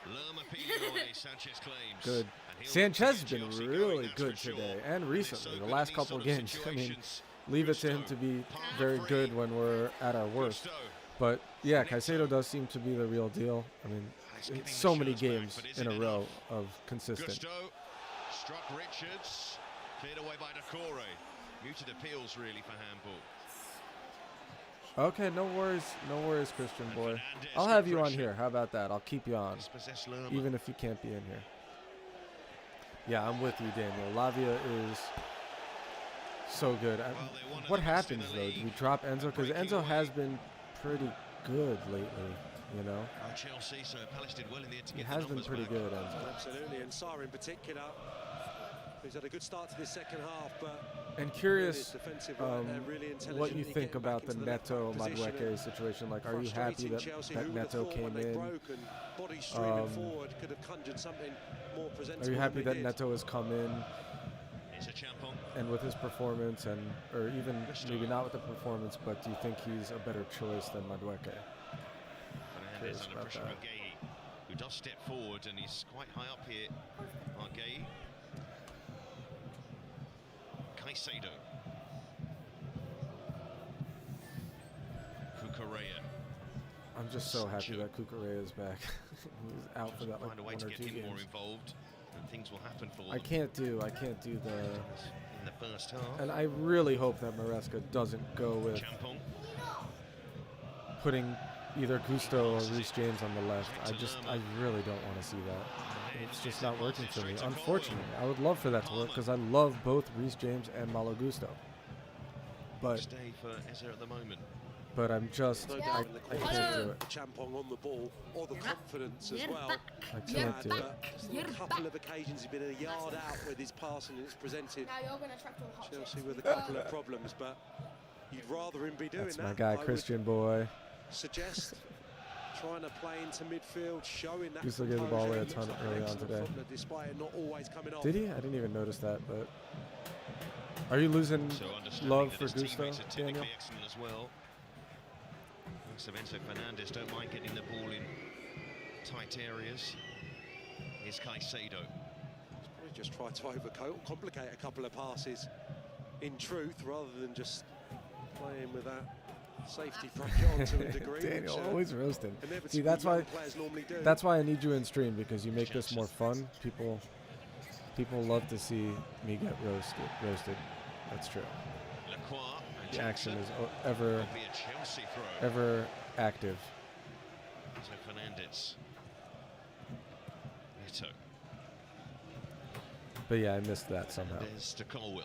Lerma Pino, Sanchez claims. Good. Sanchez has been really good today and recently. The last couple of games. I mean, leave it to him to be very good when we're at our worst. But yeah, Caicedo does seem to be the real deal. I mean, it's so many games in a row of consistent. Struck Richards, cleared away by Decore. Muted appeals really for handball. Okay, no worries, Christian boy. I'll have you on here. How about that? I'll keep you on, even if you can't be in here. Yeah, I'm with you, Daniel. Lavia is so good. What happens though? Do we drop Enzo? Because Enzo has been pretty good lately. You know. Chelsea, so Palace did well in the end to get he has been pretty good, Enzo. Absolutely, and Sarr in particular, who's had a good start to this second half, but. And curious what you think about the Neto Madueke situation. Like, are you happy that Neto came in? Are you happy that Neto has come in and with his performance, or even maybe not with the performance, but do you think he's a better choice than Madueke? Fernandez under pressure from Gueye, who does step forward, and he's quite high up here on Gueye. Caicedo. Cucurella. I'm just so happy that Cucurella is back. He was out for that like 1 or 2 games. More involved, and things will happen for them. I can't do the in the first half. And I really hope that Maresca doesn't go with putting either Gusto or Reece James on the left. I really don't want to see that. It's just not working for me, unfortunately. I would love for that to work because I love both Reece James and Malo Gusto. But stay for Eze at the moment. But I'm just I can't do it. Champong on the ball, or the confidence as well. I can't do it. A couple of occasions he's been a yard out with his passing, and it's presented Chelsea with a couple of problems. But you'd rather him be doing that. That's my guy, Christian boy. Suggest trying to play into midfield, showing that. Gusto gave the ball away a ton early on today. Despite it not always coming off. Did he? I didn't even notice that. But are you losing love for Gusto, Daniel? As well. Enzo Fernandez don't mind getting the ball in tight areas. Here's Caicedo. He's just tried to overcomplicate a couple of passes in truth, rather than just playing with that safety bracket on to a degree. Daniel always roasting. See, that's why I need you in stream, because you make this more fun. People love to see me get roasted. That's true. The action is ever active. So Fernandez. Neto. But yeah, I missed that somehow. There's to Colwill.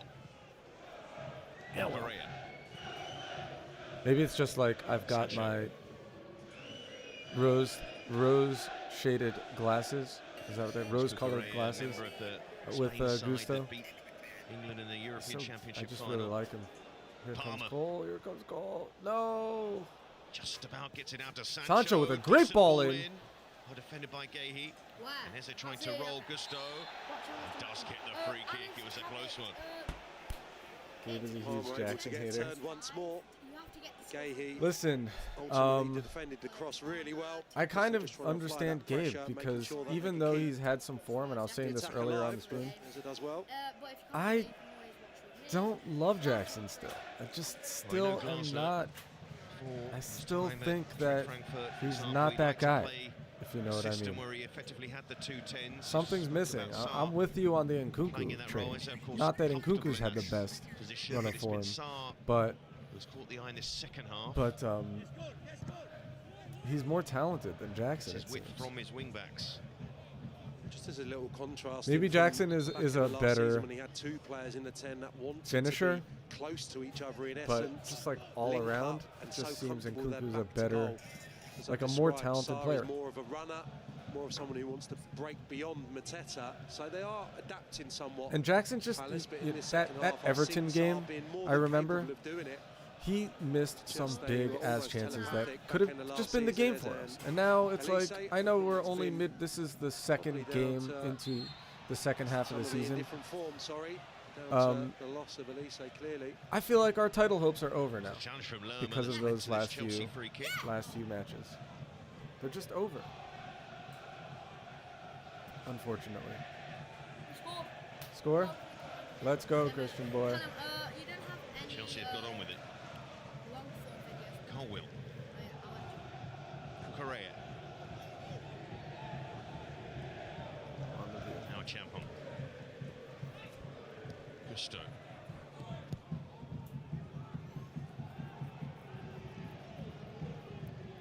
Maybe it's just like I've got my rose shaded glasses Is that what that rose-colored glasses with Gusto? England in the European I Championship just final. really like him. Here comes Cole. Here comes Cole. No. Just about gets it out to Sancho. Sancho with a great ball in. Well defended by Gahey. Wow. And as they're trying to roll, Gusto does get the free kick. It was a close one. Gabe is a Palmer huge able Jackson to get hater. turned once more. Gahey Listen, ultimately defended the cross really well. I kind of Just trying to apply understand that Gabe pressure, making because sure that even they though can he's had some form, and I was saying this attack earlier on alive, the stream, as it does well. I don't love Jackson still. I just still am not. I still think that he's not that guy, if you know what I mean. Where he effectively had the 2-10s. Something's missing. I'm with you on the Nkunku train. Not that Nkunku's had the best run of form, but he's more talented than Jackson. It seems. From his wing backs. Just as a little contrast. Maybe Jackson is a better when he had two players in the 10 that wanted finisher, to be close to each other in but essence, just like all link around, up, and it just so seems comfortable Nkunku's they're a back to better, goal. As like I've a more described, talented Sarr player. is more of a runner, more of someone who wants to break beyond Mateta. So they are adapting somewhat. And Jackson just Palace, but in this that second half, I've Everton seen Sarr game, being more I than remember. capable of doing it. He missed some Just they big were ass almost chances that telepathic could back in the have last just been the season game as for an us. And now it's Elise, like, I know we're it's only been this is the second probably down game to into the second half of the somebody in season. different form, sorry. Down to the loss of Elise, clearly. I feel like our title hopes are over now Challenge from Lerma because of that's those led to last this Chelsea few free kick. matches. They're just over, unfortunately. Score? Let's go, Christian boy. Chelsea have got on with it. Colwill. Correa. Now Champon. Gusto.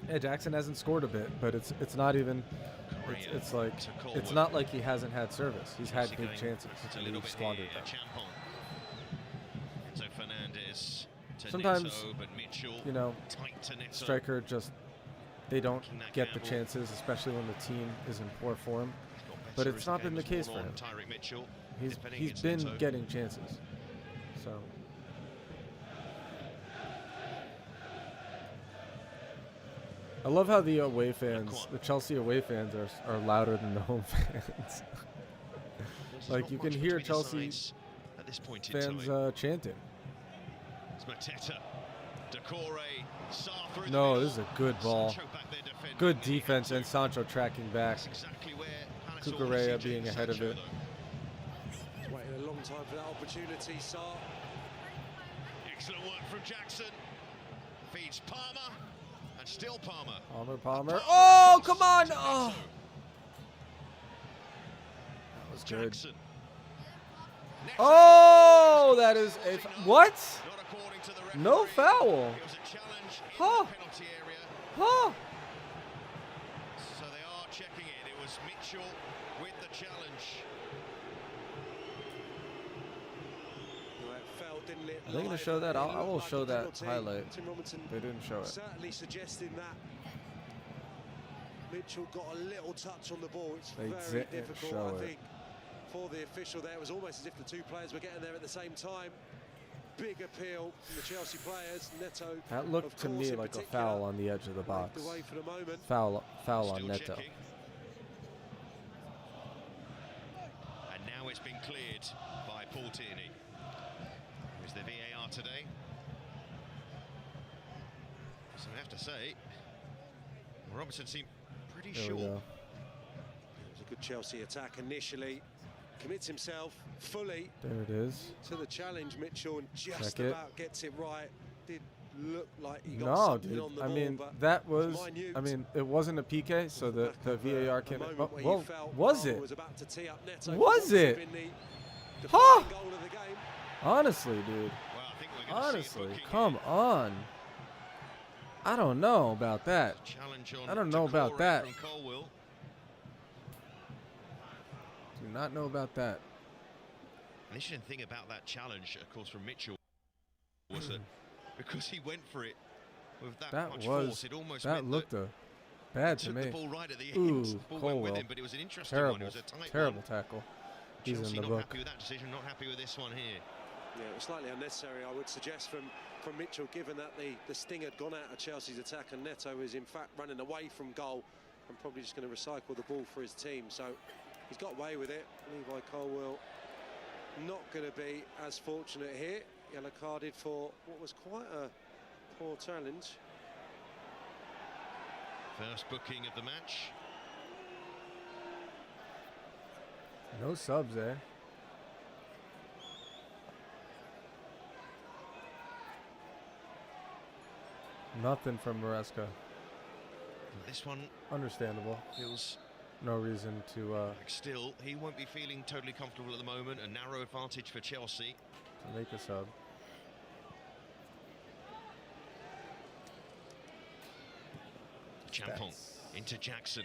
Yeah, Jackson hasn't scored a bit, but it's not even. It's like it's not like he hasn't had service. He's had big chances and he's squandered them. Enzo Fernandez to Sometimes, Neto, but Mitchell you know, tight to Neto. striker just they don't get the chances, especially when the team is in poor form. But it's not been the case for him. He's been getting chances. So. I love how the away fans, the Chelsea away fans, are louder than the home fans. Like you can hear Chelsea fans chanting. It's Mateta. Decore. Sarr No, this is a good ball. Good defense and Sancho tracking back. Cucurella being ahead of it. He's waited a long time for that opportunity, Sarr. Excellent work from Jackson. Feeds Palmer. And still Palmer. Palmer. Oh, come on! Oh. That was good. Oh, that is a what? No foul. Huh? Huh? So they are checking it. It was Mitchell with the challenge. Are they going to show that? I will show that highlight. They didn't show it. Certainly suggesting that Mitchell got a little touch on the ball. It's They very didn't difficult, show I it. think, for the official there. It was almost as if the two players were getting there at the same time. Big appeal from the Chelsea players. Neto, That looked to me like a foul on the edge of the box. away for the moment. Foul on Neto. Checking. And now it's been cleared by Paul Tierney. Who's the VAR today? So I have to say, Robertson seemed pretty There sure. we go. It was a good Chelsea attack initially. Commits himself fully There it is. to the challenge, Mitchell, and just Check it. about gets it right. Did look like he got No, something dude. on the I ball, mean, but that was. minute. I mean, it wasn't a PK, so the VAR A came. moment But, where well, you felt was Palmer it? was about to tee up Neto. Was Would have it? been the Huh? defining goal of the game. Honestly, dude. Well, I think we're going to see Honestly, a booking come on. I don't know about that. challenge on I don't know about Decore that. from Colwill. Do not know about that. The interesting thing about that challenge, of course, from Mitchell was that because he went for it with that much force, it almost that meant looked a Bad to took me. the ball right at the Ooh, end. Ball went with Colwell. him, but it was an interesting Terrible, one. It was a tight terrible one. tackle. He's Chelsea in the not book. happy with that decision, not happy with this one here. Yeah, it was slightly unnecessary, I would suggest, from Mitchell, given that the sting had gone out of Chelsea's attack and Neto is in fact running away from goal and probably just going to recycle the ball for his team. So he's got away with it. Levi Colwell not going to be as fortunate here. Yellow carded for what was quite a poor challenge. First booking of the match. No subs, eh? Nothing from Maresca. This one Understandable. feels No reason to like still. He won't be feeling totally comfortable at the moment. A narrow advantage for Chelsea. make a sub. Champong into Jackson.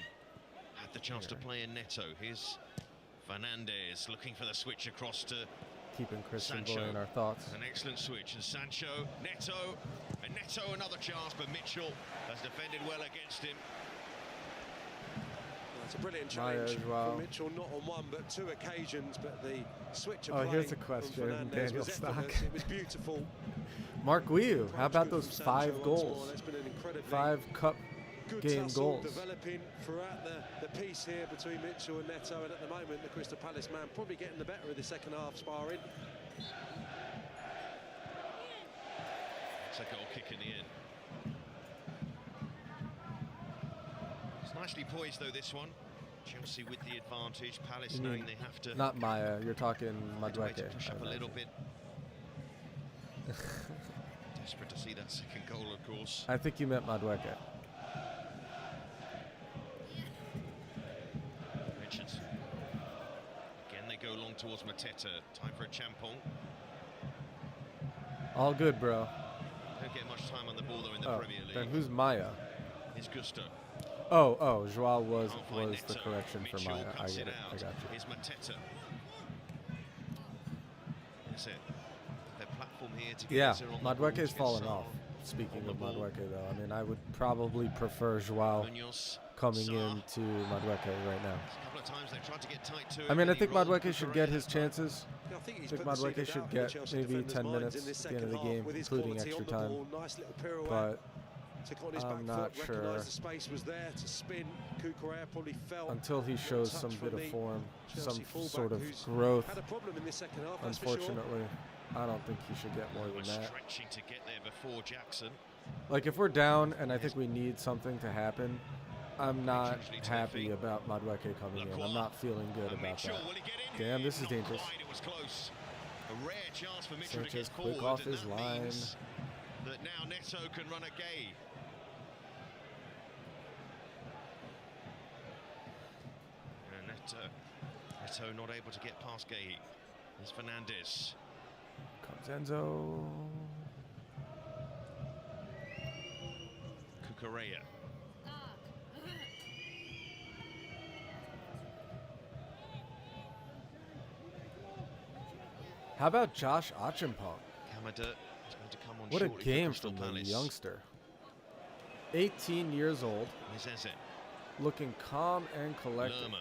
Had the chance to play in Neto. Here's Fernandez looking for the switch across to Keeping Christian Sancho. Boy in our thoughts. An excellent switch. And Sancho, Neto, and Neto another chance, but Mitchell has defended well against him. It's a brilliant Maya challenge as well. from Mitchell, not on one but two occasions, but the switch of Oh, here's play a question, from Fernandez Daniel was Stock. effortless. It was beautiful. Mark Guiu, how about those From 5 Sancho once goals? more. That's been an incredibly 5 cup good game tussle goals. developing throughout the piece here between Mitchell and Neto, and at the moment the Crystal Palace man probably getting the better of the second half sparring. It's a goal kick in the end. It's nicely poised though, this one. Chelsea with the advantage. Palace You knowing mean they have to. Not Maya, you're talking find a way to Madueke. push up I a little imagine. bit. Desperate to see that second goal, of course. I think you meant Madueke. Richards. Again, they go long towards Mateta. Time for a Champong. All good, bro. Don't get much time on the ball though in the Oh, Premier League. then who's Maya? Here's Gusto. Oh, Joao was Can't find the Neto. correction for Mitchell Maya. I cuts get it. out. I got you. Here's Mateta. That's it. Their platform here to get Yeah, Inter on the ball, Madueke's to get fallen Salah off. Speaking on of the ball. Madueke, though, I mean, I would probably prefer Joao Munoz, coming Salah. into Madueke right now. A couple of times they tried to get tight to I mean, I it, think but he rolled Madueke should get his chances. Yeah, I think I he's think put the seed Madueke of should doubt in the get Chelsea maybe defenders' 10 minds minutes in this at the end of second the game, half with his including quality extra on the time. ball. Nice little pirouette. But Took on his I'm back not foot, sure. recognised the space was there to spin. Cucurella probably felt until he one shows touch some from bit of the form, Chelsea some fullback sort of who's growth, had a problem in this second half, that's for sure. unfortunately, I don't think he should get more They than were that. stretching to get there before Jackson. Like, if we're down and I think we need something to happen, I'm not happy about Madueke coming in. I'm not feeling good about that. Damn, this is dangerous. It was close. A rare chance for Mitchell to Sanchez get quick forward, off and his that line. means that now Neto can run a gay. And Neto not able to get past Gay. There's Fernandez. Comes Enzo. Cucurella. How about Josh Achimpong? Kamada is going to come on What a shortly for game Crystal from the Palace. youngster. 18 years old, Here's Eze. looking calm and collected. Lerma.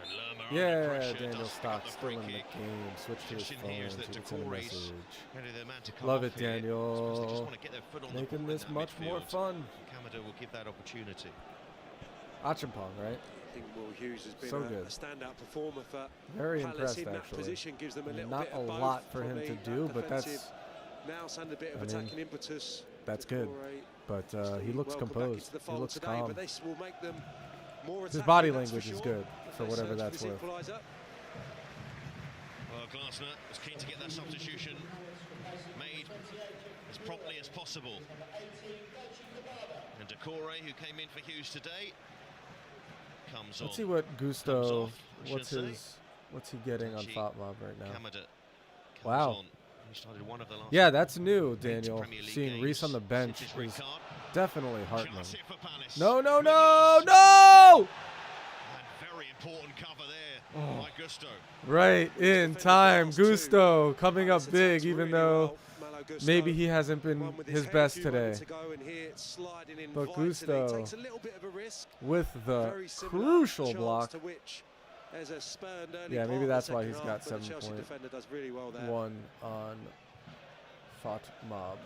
And Lerma Yeah, under pressure, Daniel does pick Stock up the still free in the kick. game. Switch to his Interesting phone. here is So that it's in a Decore's message. ready their man to come Love off it, here. I suppose they just Daniel. want to get their foot on the Making ball in this that much more midfield. fun. Kamada will give that opportunity. Achimpong, right? I think Will Hughes has been So a good. standout performer for Very Palace impressed, in that actually. position. Gives them a little Not bit a of both lot for from him to the do, but defensive that's. nous and a bit of I mean, attacking impetus. That's good. Decore But he still looks welcome back composed. into the He fold looks today, calm. but this will make them more His attacking, body that's for language is sure, good, if for they whatever search that's for this worth. equaliser. Well, Glasner was keen to get that substitution made as promptly as possible. And Decore, who came in for Hughes today, comes on. Let's see what Gusto. Comes off, I should say. What's he getting on Tanchi FotMob right now? Kamada comes Wow. on. He started one of the last Yeah, that's new, 8 Daniel. Premier League Seeing games Reese on the bench since his red is card. definitely heartening. Chance here for Palace. No! And very important cover there by Gusto. Right in time. Gusto coming up big, even though Gusto. maybe he hasn't been One with his head, best few today. moments ago, and here sliding in But vitally. Gusto Takes a little bit of a risk. with the Very similar crucial chance block. to which there's a spurned early Yeah, part maybe of the that's why second he's half, got but the 7 Chelsea point defender does really well there. 1 on Fatmob.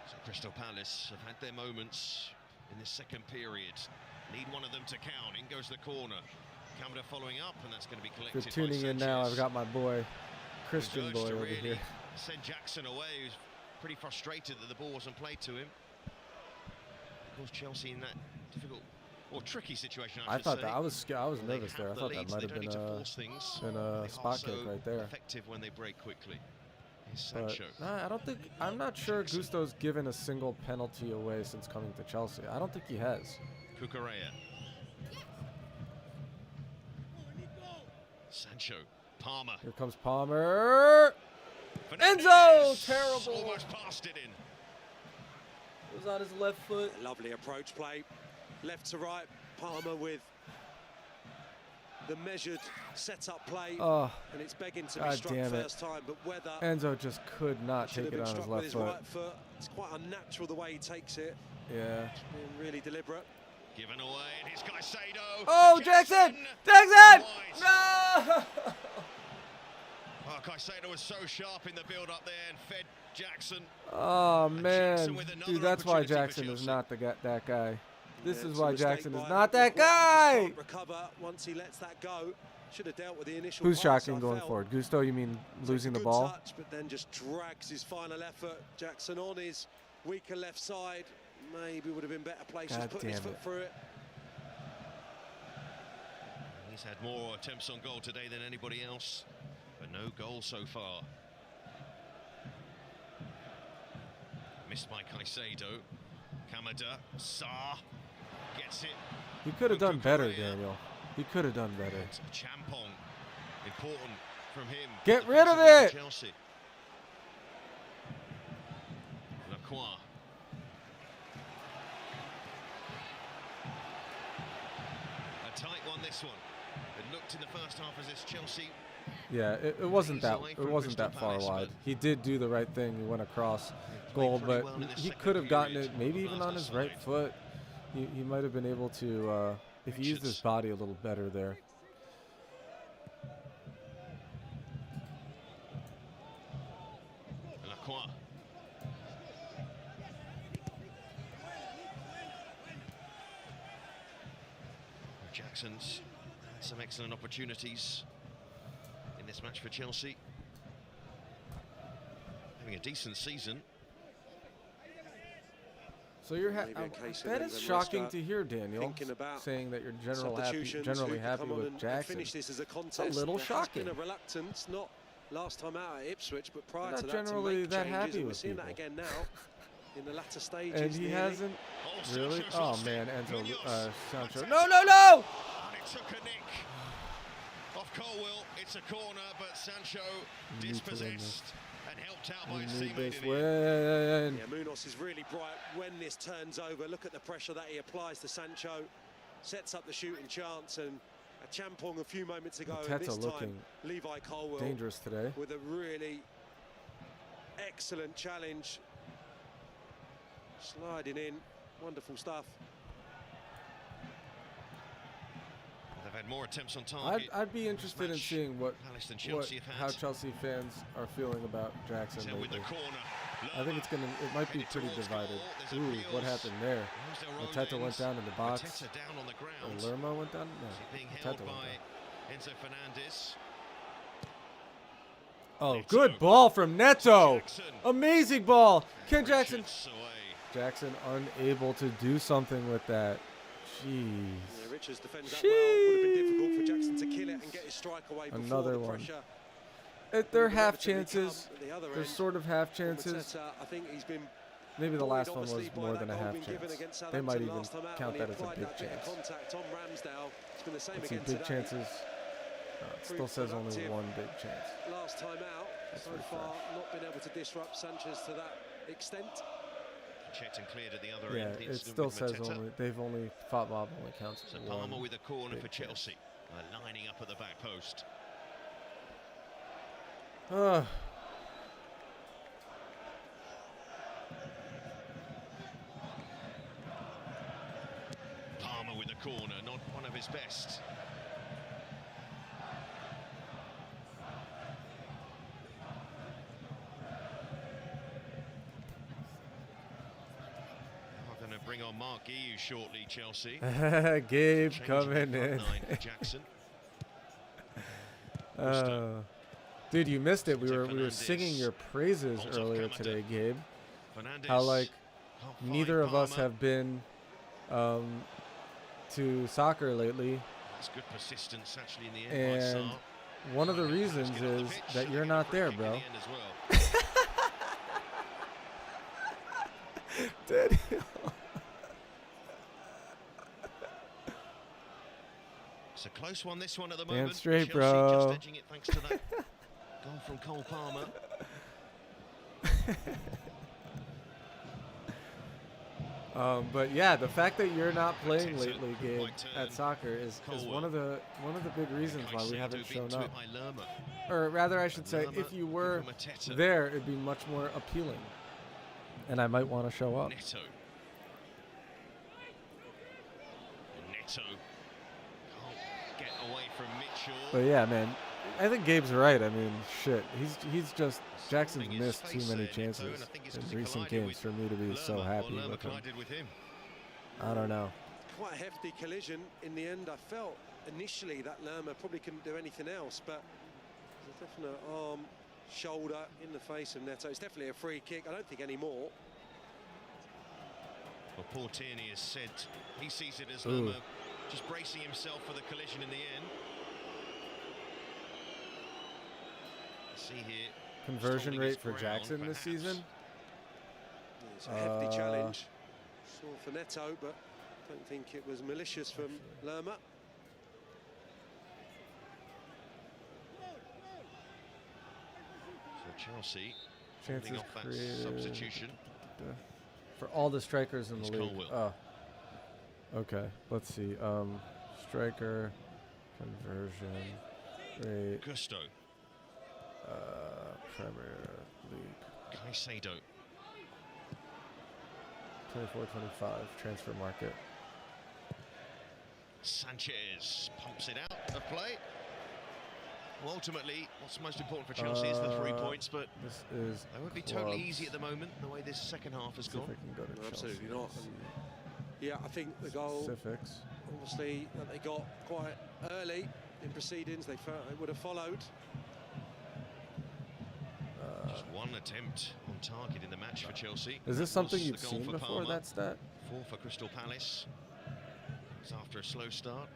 So Crystal Palace have had their moments in this second period. Need one of them to count. In goes the corner. Kamada following up, and that's going to be If collected you're tuning by in now, Sanchez. I've got my boy, Christian boy, To over really here. send Jackson away, who's pretty frustrated that the ball wasn't played to him. Of course, Chelsea in that difficult or tricky situation, I I should thought say. that I was nervous there. I the thought that lead, might they have don't been need to force things. a They are spot kick so right there. effective when they break quickly. Here's But Sancho. I don't think I'm not sure Gusto's given a single penalty away since coming to Chelsea. I don't think he has. Cucurella. Sancho. Palmer. Here comes Palmer. Fernandes. Enzo, terrible. Almost passed it in. It was on his left foot. Lovely approach play, left to right. Palmer with the measured set-up play, Oh, and it's begging to be God struck damn it. first time, but whether Enzo just could not should take have it been on his struck with left his foot. right foot. It's quite unnatural the way he takes it. Yeah. Being really deliberate. Given away, and here's Caicedo. Oh, Jackson! Jackson! No! Oh, Caicedo was so sharp in the build-up there and fed Jackson. Oh man, with another dude, that's why opportunity for Jackson is Chelsea. not that guy. This Yeah, is it's a why mistake Jackson is by not that Maguire. guy. Can't recover once he lets that go. Should have dealt with the initial Who's pass, shocking I going felt. forward? Gusto, you mean Takes losing a the good ball? touch, but then just drags his final effort. Jackson on his weaker left side. Maybe would have been better placed God to put his damn foot it. through it. He's had more attempts on goal today than anybody else, but no goal so far. Missed by Caicedo. Kamada. Sarr gets it. He could have done better, Daniel. He could have done better. Champong. Important from him. Get rid of defensively it! for Chelsea. Lacroix. A tight one, this one. It looked in the first half as this Chelsea. Yeah, it wasn't that away it from wasn't that Crystal far Palace, wide. but- He did do the right thing. He went across goal, pretty but well in this he second could have gotten period it maybe on even on Barca's his right side. foot. He might have been able to if he used his Richards. body a little better there. Lacroix. Jackson's had some excellent opportunities in this match for Chelsea. Having a decent season. So you're Maybe a case of that them is that shocking Leicester to hear, Daniel, thinking about saying that you're substitutions, generally who could happy come on with and Jackson. finish this as a contest. It's a little There shocking. has been a reluctance, not last time out at Ipswich, but prior Not to that, generally to make that changes, happy and we're with seeing that people. again now in the latter stages. And he nearly. hasn't really. Sanchez Oh lost man, it. Enzo Munoz. Sancho. No, no, no! And it took a nick off Colwill. It's a corner, but Sancho need to win this. dispossessed and helped out by We his need teammate this in the end. win. Yeah, Munoz is really bright when this turns over. Look at the pressure that he applies to Sancho. Sets up the shooting chance, and a Champong a few moments ago. And Arteta this time, looking Levi Colwill dangerous today. with a really excellent challenge. Sliding in, wonderful stuff. They've had more attempts on target. I'd be interested in match. seeing what Palace and Chelsea have had. how Chelsea fans are feeling about Jackson So with the lately. corner, I think it might be pretty divided. Ooh, what happened there? Arteta went down in the box. Arteta down on the Or ground. Lerma went down? No, Being held Arteta went by down. Enzo Fernandez. Oh, good ball from Neto. Amazing ball. Ken Jackson. Richards away. Jackson unable to do something with that. Jeez. Yeah, Richards defends that well. Would have been difficult for Jackson to kill it and get his strike away before Another the one. pressure. They're would half inevitably chances. come at the other They're end. sort of half chances. Arteta, I think he's been Maybe the buoyed, last one was obviously, by more that than a goal half being given chance. against They might Southampton even last time out count when that he as a applied big that bit of chance. contact on Ramsdale. It's been the same Let's see, again big today. chances. It still says only productive. one big chance. Last time out, so far not been able to disrupt Sanchez to that extent. Checked and cleared at the other Yeah, end. The it incident still with says Mateta. they've only Fatmob only counts So as Palmer one. with a corner big for chance. Chelsea. Lining up at the back post. corner, not one of his best. I'm going to bring on Mark Guiu shortly, Chelsea. Gabe coming in. Jackson. Dude, you missed it. We were singing your praises earlier today, Gabe. How like neither of us have been to soccer lately. That's good persistence actually in the end. And one of the reasons is that you're not there, bro. Dude. It's a close one, this one at the Damn moment. straight, Chelsea bro. just edging it thanks to that goal from Cole Palmer. But yeah, the fact that you're not playing lately, Gabe, at soccer is one of the big reasons why we haven't shown up. Or rather, I should say, if you were there, it'd be much more appealing, and I might want to show up. Neto. Can't get away from Mitchell. But yeah, man, I think Gabe's right. I mean, shit, he's just Jackson's missed too many chances in recent games for me to be so happy with him. I don't know. Quite a hefty collision in the end. I felt initially that Lerma probably couldn't do anything else, but there's a definite arm, shoulder in the face of Neto. It's definitely a free kick. I don't think any more. Well, Paul Tierney has said he sees it as Lerma just bracing himself for the collision in the end. See here. Conversion rate for Jackson this season? It's a hefty challenge. Saw for Neto, but I don't think it was malicious from Lerma. So Chelsea Chances holding off that created substitution. For all the strikers in the league. Colwill. Oh. Okay, let's see. Striker, conversion rate. Gusto. Premier League. Caicedo. 24-25 transfer market. Sanchez pumps it out of play. Well, ultimately, what's most important for Chelsea is the 3 points, but this is they won't be totally easy at the moment, the way this second half has gone. Absolutely not. And yeah, I think the goal, Specifics. obviously, that they got quite early in proceedings, they would have followed. Just one attempt on target in the match for Chelsea. Is this That something was you've the goal seen for before, Palmer. that stat? 4 for Crystal Palace. It's after a slow start.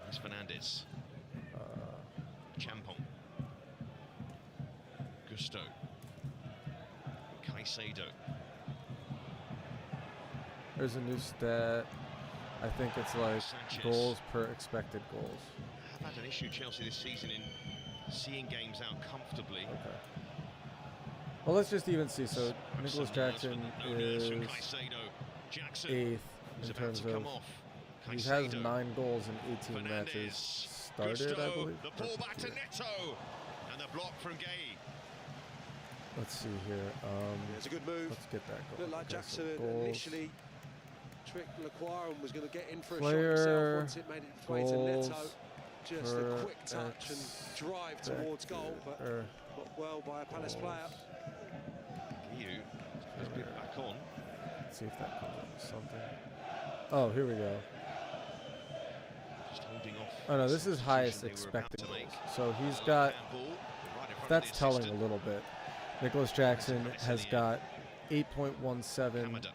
It's Fernandes. Champong. Gusto. Caicedo. There's a new stat. I think it's like Sanchez. goals per expected goals. I've had an issue, Chelsea, this season in seeing games out comfortably. Okay. Well, let's just even see. So Nicholas Jackson is 8th in terms of. He has 9 goals in 18 matches started, I believe. The ball back to Neto, and the block from Gay. Let's see here. It's a good move. Let's get that goal. Looked like Okay, Jackson so goals. initially tricked Lacroix and was going to get in for a Player, shot himself once it made its way to goals Neto. Just a quick touch and drive towards goal, but not well by a Palace player. Guiu has been back on. Let's see if that comes up with something. Oh, here we go. Just holding off. Oh no, this is highest expected goals. So he's got. That's telling a little bit. Nicholas Jackson has got 8.17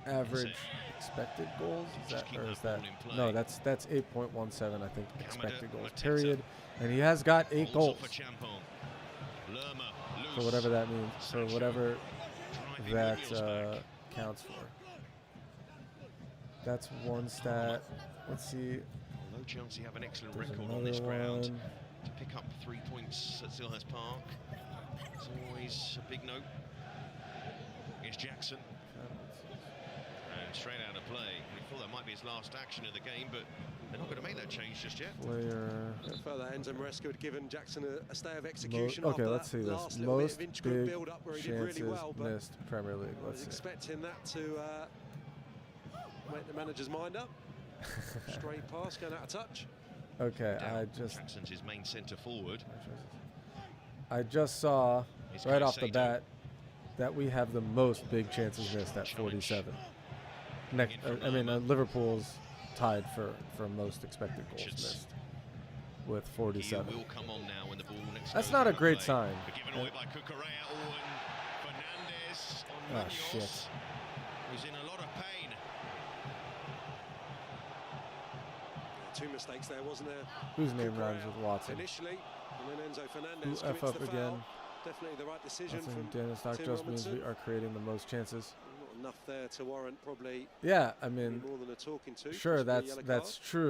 average expected goals. Is that, or is that? No, that's 8.17. I think expected goals. Period. And he has got 8 goals. For whatever that means. For whatever that counts for. That's one stat. Let's see. Although Chelsea have an excellent There's record on this another ground, one. to pick up 3 points at Selhurst Park, it's always a big note. Here's Jackson. And straight out of play. We thought that might be his last action of the game, but they're not going to make that change just yet. Player. Further, Enzo Maresca had given Jackson a stay of execution. Okay, after let's see that this. last little bit Most of inch group big build-up where he did chances really well, but missed Premier League. I was Let's see. expecting that to make the manager's mind up. Straight pass, going out of touch. Okay, Jackson's his main centre forward. I just saw He's right off the Caicedo. bat that we have the most big chances missed at 47. Liverpool's tied for most expected goals missed with 47. He will come on now when the ball next That's goes not a out of great play. sign. But given away by Cucurella, and Fernandes on Oh, Munoz, shit. who's in a lot of pain. Two mistakes there, wasn't there? Whose name rhymes with Watson? Initially, and then Enzo Fernandez Who F commits up the again? foul. Definitely the right decision Watson, from Daniel Stock Tim just means Robinson. we are creating the most chances. Not enough there to warrant probably. Yeah, I mean, more than a talking to. sure, possibly a that's yellow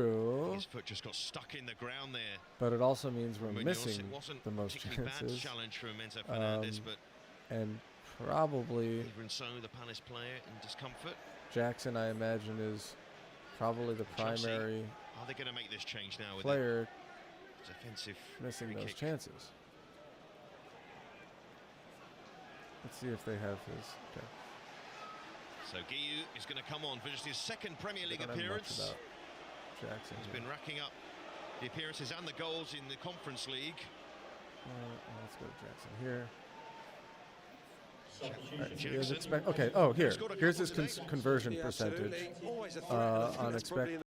true. His foot just got stuck in the ground there. But it also means we're Munoz, missing it wasn't the most particularly bad chances. challenge from Enzo Fernandez, but and probably even so, the Palace player in discomfort. Jackson, I imagine, is probably the Chelsea, primary are they going to make this change now with player the defensive missing free those kick? chances. Let's see if they have his. Okay. So Guiu is going to come on for just his second Premier League Don't have much appearance. about Jackson. He's here. been racking up the appearances and the goals in the Conference League. Let's go to Jackson here. Alright, so he has Jackson. okay. Oh, here. He's got a Here's his couple today. conversion Yeah, percentage absolutely. Always a threat, and I think on that's probably expect. in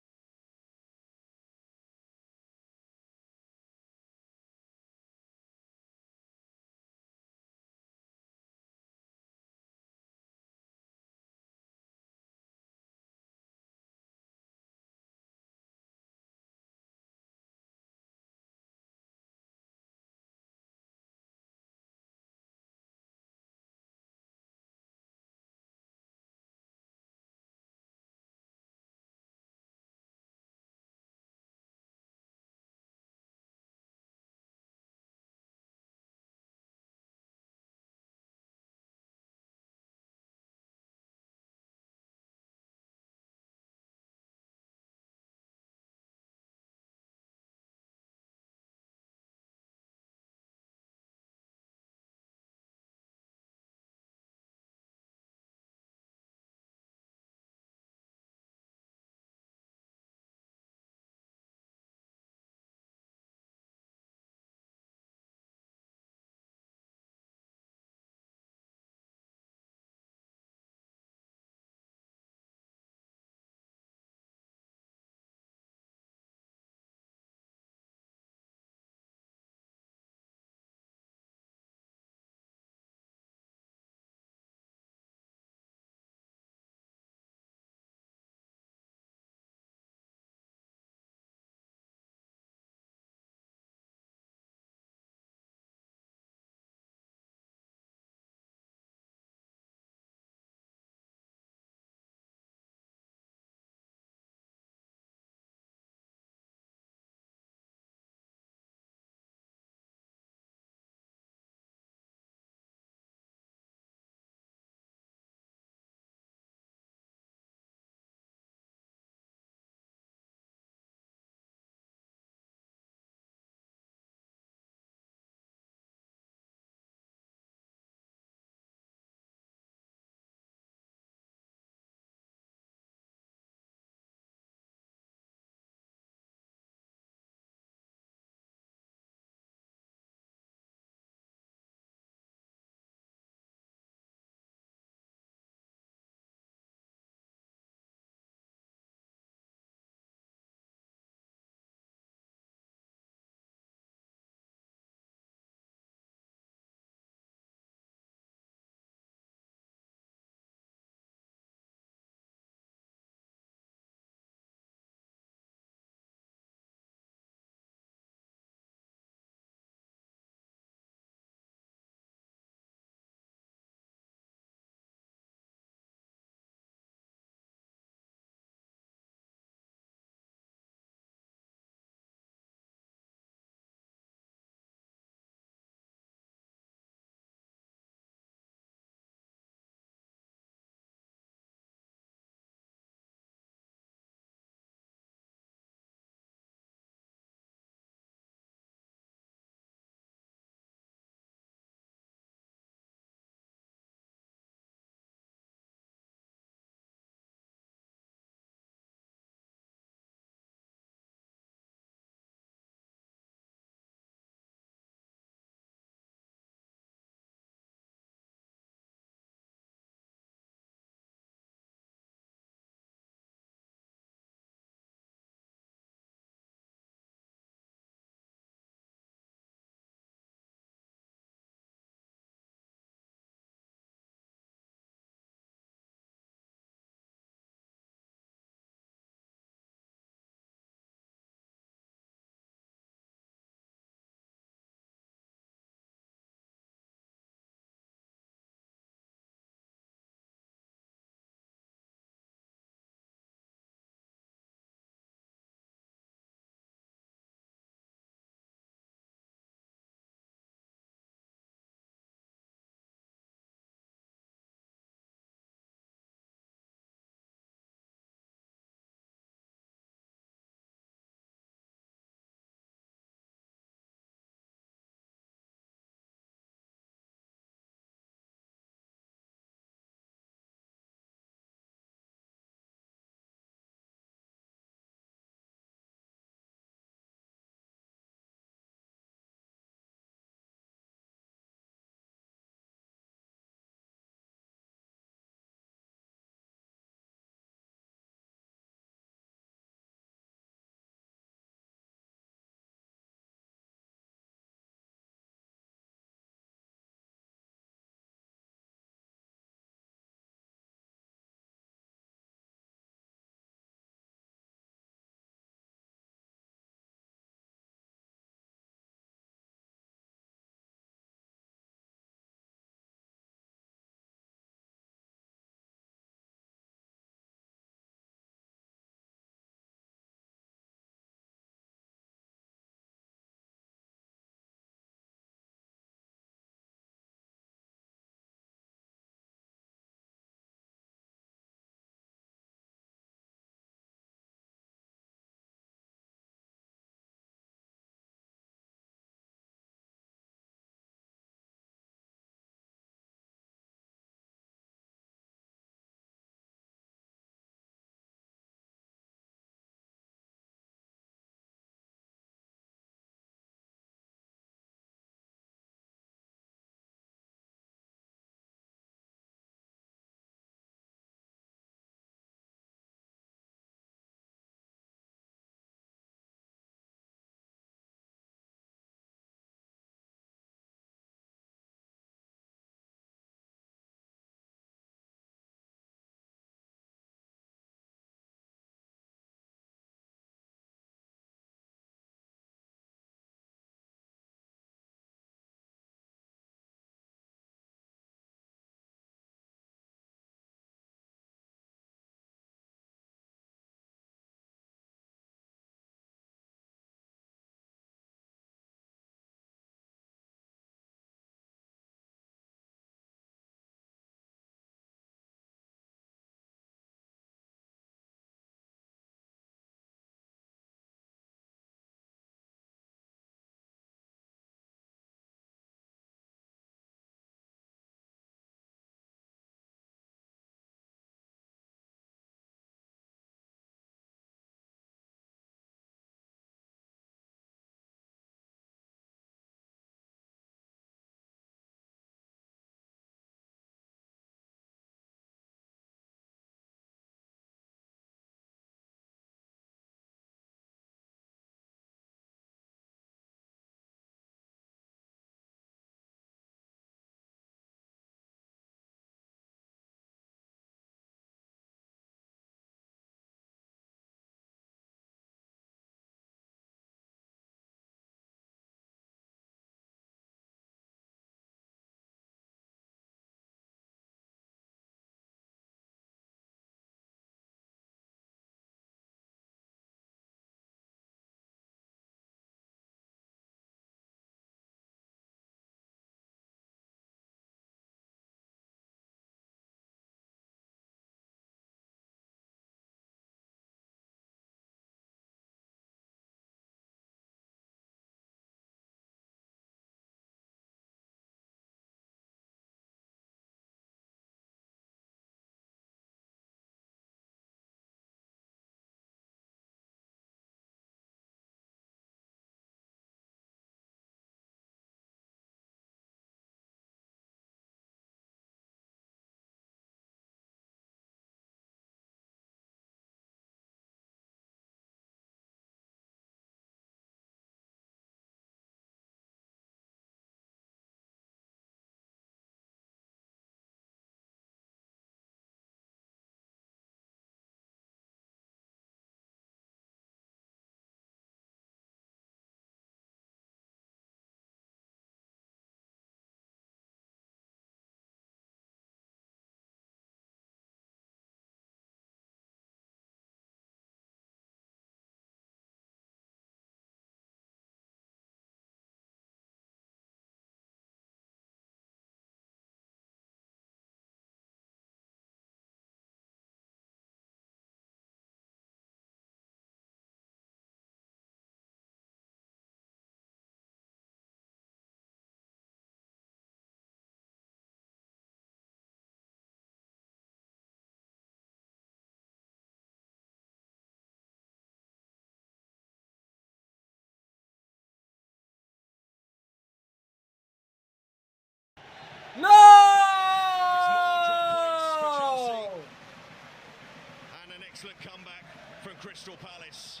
Crystal Palace.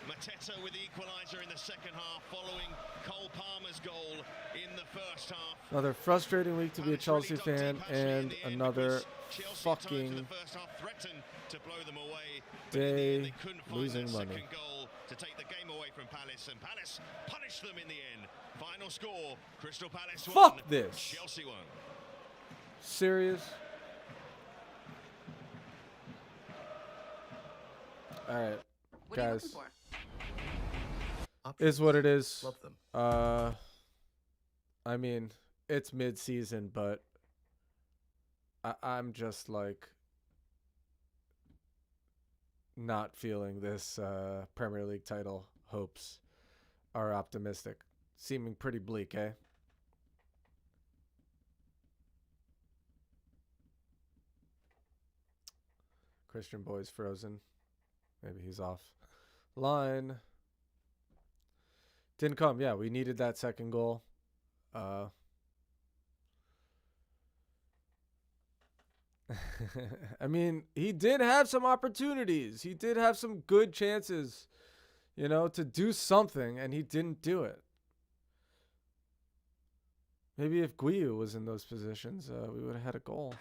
Mateta with the equaliser in the second half, following Cole Palmer's goal in the first half. Another frustrating week to be a Chelsea fan, and another fucking day losing money. Goal to take the game away from Palace, and Palace punished them in the end. Final score: Crystal Palace Fuck 1, this. Chelsea 1. Serious? All right, What are you guys. looking for? Is what it is. Love them. I mean, it's mid-season, but I'm just like not feeling this Premier League title hopes are optimistic. Seeming pretty bleak, eh? Christian Boy's frozen. Maybe he's off line. Didn't come. Yeah, we needed that second goal. I mean, he did have some opportunities. He did have some good chances, you know, to do something, and he didn't do it. Maybe if Guiu was in those positions, we would have had a goal.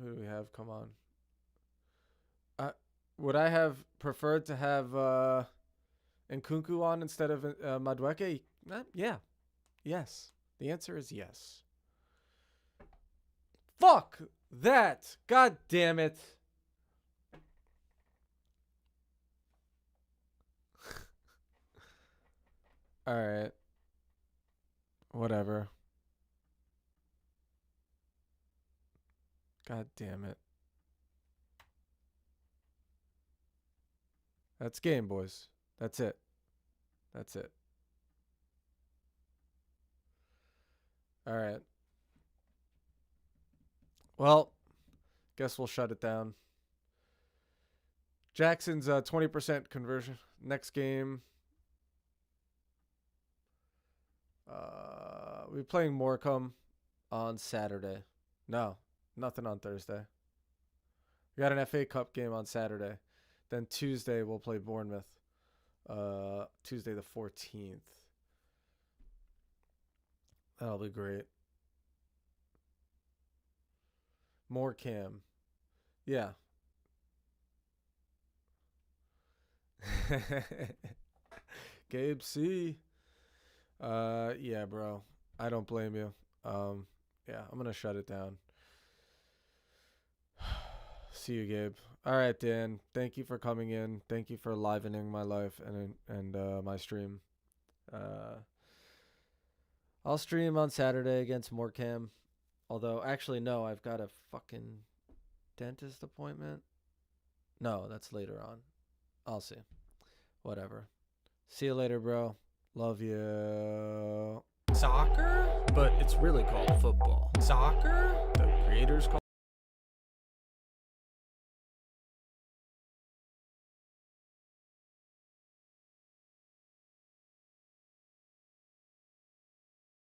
Who do we have? Come on. Would I have preferred to have Nkunku on instead of Madueke? Yeah. Yes. The answer is yes. Fuck that. God damn it. All right. Whatever. God damn it. That's game, boys. That's it. That's it. All right. Well, guess we'll shut it down. Jackson's 20% conversion. Next game. We're playing Morecambe on Saturday. No, nothing on Thursday. We got an FA Cup game on Saturday. Then Tuesday we'll play Bournemouth. Tuesday the 14th. That'll be great. Morecambe. Yeah. Gabe C. Yeah, bro. I don't blame you. Yeah, I'm gonna shut it down. See you, Gabe. All right, Dan. Thank you for coming in. Thank you for livening my life and my stream. I'll stream on Saturday against Morecambe. Although, actually, no, I've got a fucking dentist appointment. No, that's later on. I'll see. Whatever. See you later, bro. Love you. Soccer? But it's really called football. Soccer? The creators call